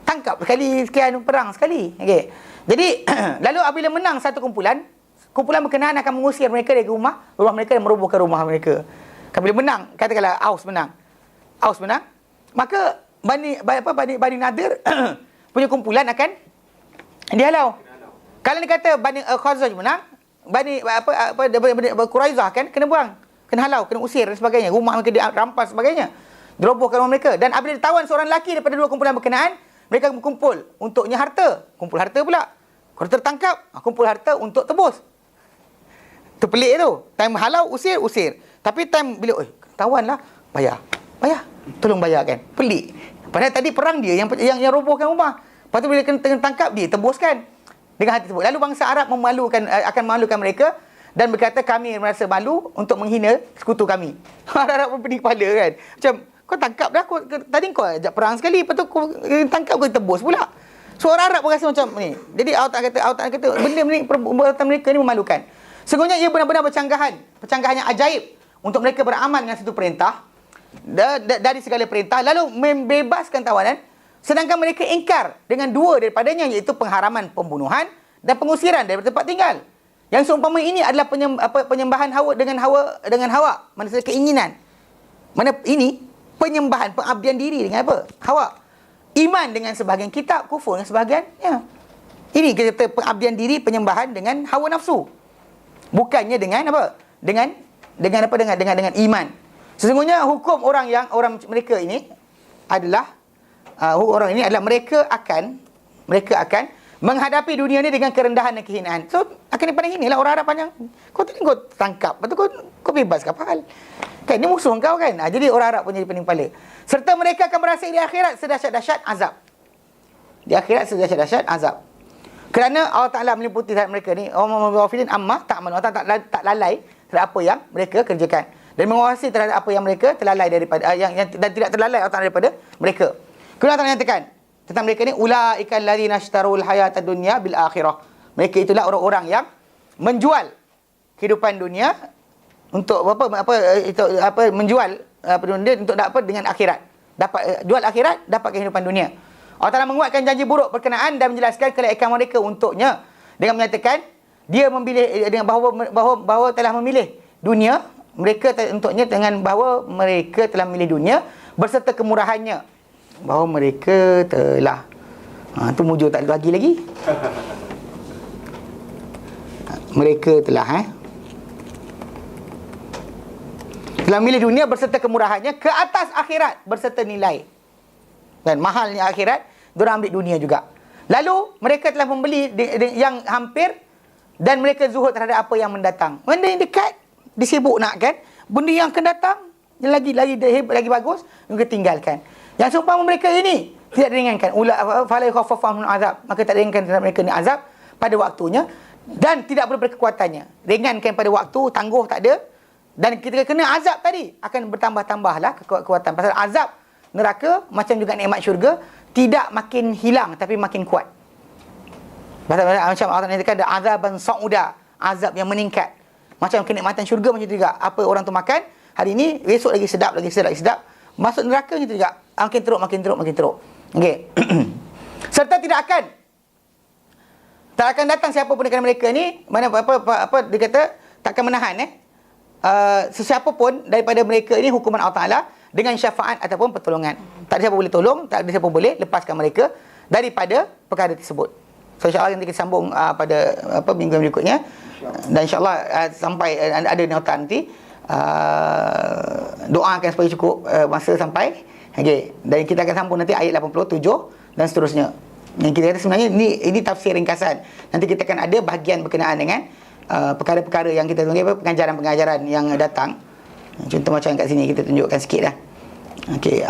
Tangkap sekali, sekian perang sekali. Okey. Jadi lalu apabila menang satu kumpulan berkenaan akan mengusir mereka dari rumah mereka dan merobohkan rumah mereka. Bila menang, katakanlah Aus menang, maka Bani Nadir punya kumpulan akan dihalau. Kalau dia kata Bani Khazraj menang, Bani Quraizah kan kena buang, kena halau, kena usir dan sebagainya. Rumah mereka dirampas sebagainya, dirobohkan rumah mereka. Dan apabila ditawan seorang lelaki daripada dua kumpulan berkenaan, mereka berkumpul untuknya harta. Kumpul harta pula. Kalau tertangkap, kumpul harta untuk tebus. Terpelik tu. Time halau, usir. Tapi time bila tawanlah, bayar. Tolong bayar kan. Pelik. Padahal tadi perang dia yang robohkan rumah. Lepas tu bila kena tangkap dia tebuskan dengan hati tersebut. Lalu bangsa Arab akan memalukan mereka dan berkata kami merasa malu untuk menghina sekutu kami. Arab pun pening kepala kan. Macam kau tangkap dah, tadi kau ajak perang sekali, lepas tu kau tangkap kau tebus pula. So orang Arab pun rasa macam ni. Jadi Allah Ta'ala kata benda ni, perbuatan mereka ni memalukan. Sesungguhnya ia benar-benar pencanggahan yang ajaib untuk mereka beramal dengan satu perintah dari segala perintah, lalu membebaskan tawanan, sedangkan mereka ingkar dengan dua daripadanya, iaitu pengharaman pembunuhan dan pengusiran daripada tempat tinggal. Yang seumpama ini adalah penyembahan hawa dengan hawa, maksudnya keinginan. Mana ini penyembahan, pengabdian diri dengan apa? Hawa. Iman dengan sebahagian kitab, kufur dengan sebahagian. Ya. Ini kita kata pengabdian diri, penyembahan dengan hawa nafsu. Bukannya dengan apa? Dengan iman. Sesungguhnya hukum orang mereka ini adalah mereka akan menghadapi dunia ni dengan kerendahan dan kehinaan. So akan dipandang inilah orang Arab panjang. Kau tangkap, lepas tu kau bebas kapal. Kan ni musuh kau kan. Jadi orang Arab punya pening kepala. Serta mereka akan merasa di akhirat sedahsyat-dahsyat azab. Kerana Allah Ta'ala meliputi terhadap mereka ni, Allah tak lalai terhadap apa yang mereka kerjakan, dan menguasai terhadap apa yang mereka terlalai daripada dan tidak terlalai Allah Ta'ala daripada mereka. Kemudian Allah Ta'ala nyatakan tentang mereka ni, ulaikal ladzina ishtarul hayatad dunya bil akhirah. Mereka itulah orang-orang yang menjual kehidupan dunia untuk menjual dunia untuk dapat dengan akhirat. Jual akhirat, dapat kehidupan dunia. Allah Ta'ala menguatkan janji buruk berkenaan dan menjelaskan kelaikan mereka untuknya dengan menyatakan dia memilih dengan bahawa telah memilih dunia mereka untuknya, dengan bahawa mereka telah memilih dunia berserta kemurahannya, bahawa mereka telah tu mujur tak lagi mereka telah memilih dunia berserta kemurahannya ke atas akhirat berserta nilai dan mahalnya akhirat, diorang ambil dunia juga. Lalu mereka telah membeli yang hampir dan mereka zuhud terhadap apa yang mendatang. Benda yang dekat disibuk nak kan, benda yang akan datang yang lagi bagus mereka tinggalkan. Yang seumpama mereka ini tidak diringankan, fala yakhaffafahum azab, maka tak diringankan terhadap mereka ni azab pada waktunya dan tidak perlu berkekuatannya. Ringankan pada waktu, tangguh tak ada, dan kita kena azab tadi akan bertambah-tambahlah kekuatan. Pasal azab neraka macam juga nikmat syurga tidak makin hilang tapi makin kuat. Macam Allah nyatakan ada azaban sauda, azab yang meningkat. Macam kenikmatan syurga macam tu juga. Apa orang tu makan hari ni, besok lagi sedap, lagi sedap, lagi sedap. Masuk neraka macam tu juga. Makin teruk, makin teruk, makin teruk. Okey. Serta tak akan datang siapa pun dekat mereka ni, mana apa dia kata, takkan menahan sesiapa pun daripada mereka ini hukuman Allah Taala dengan syafaat ataupun pertolongan. Tak ada siapa boleh tolong, tak ada siapa boleh lepaskan mereka daripada perkara tersebut. So insya-Allah nanti kita sambung pada minggu berikutnya. Dan insya-Allah sampai ada nota nanti doakan supaya cukup masa sampai. Okey, dan kita akan sambung nanti ayat 87 dan seterusnya. Yang kita kata sebenarnya ini tafsir ringkasan. Nanti kita akan ada bahagian berkenaan dengan perkara-perkara yang kita tunggu, pengajaran-pengajaran yang datang. Contoh macam kat sini kita tunjukkan sikit dah. Okey,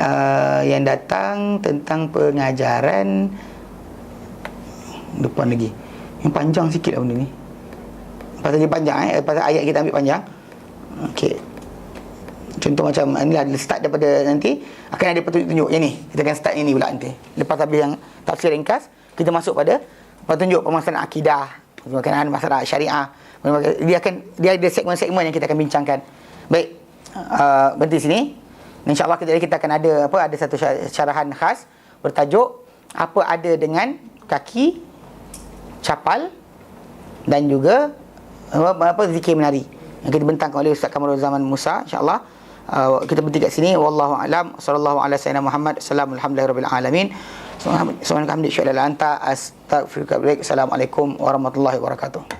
yang datang tentang pengajaran depan lagi. Yang panjang sikit lah benda ni. Pasal dia panjang pasal ayat kita ambil panjang. Okey. Contoh macam inilah start daripada nanti akan ada petunjuk-petunjuk yang ni. Kita akan start ini pula nanti. Lepas habis yang tafsir ringkas, kita masuk pada petunjuk permasalahan akidah, berkenaan masalah syariah. Dia ada segmen-segmen yang kita akan bincangkan. Baik. Berhenti sini. InsyaAllah kita akan ada satu syarahan khas bertajuk apa ada dengan kaki, capal dan juga zikir menari yang kita bentangkan oleh Ustaz Kamarul Zaman Musa. InsyaAllah kita berhenti kat sini. Wallahu a'lam. Sallallahu ala sayyidina Muhammad. Alhamdulillahirabbil alamin. Subhanaka hamdika wa la ilaha illa anta astaghfiruka wa atubu ilaik. Assalamualaikum warahmatullahi wabarakatuh.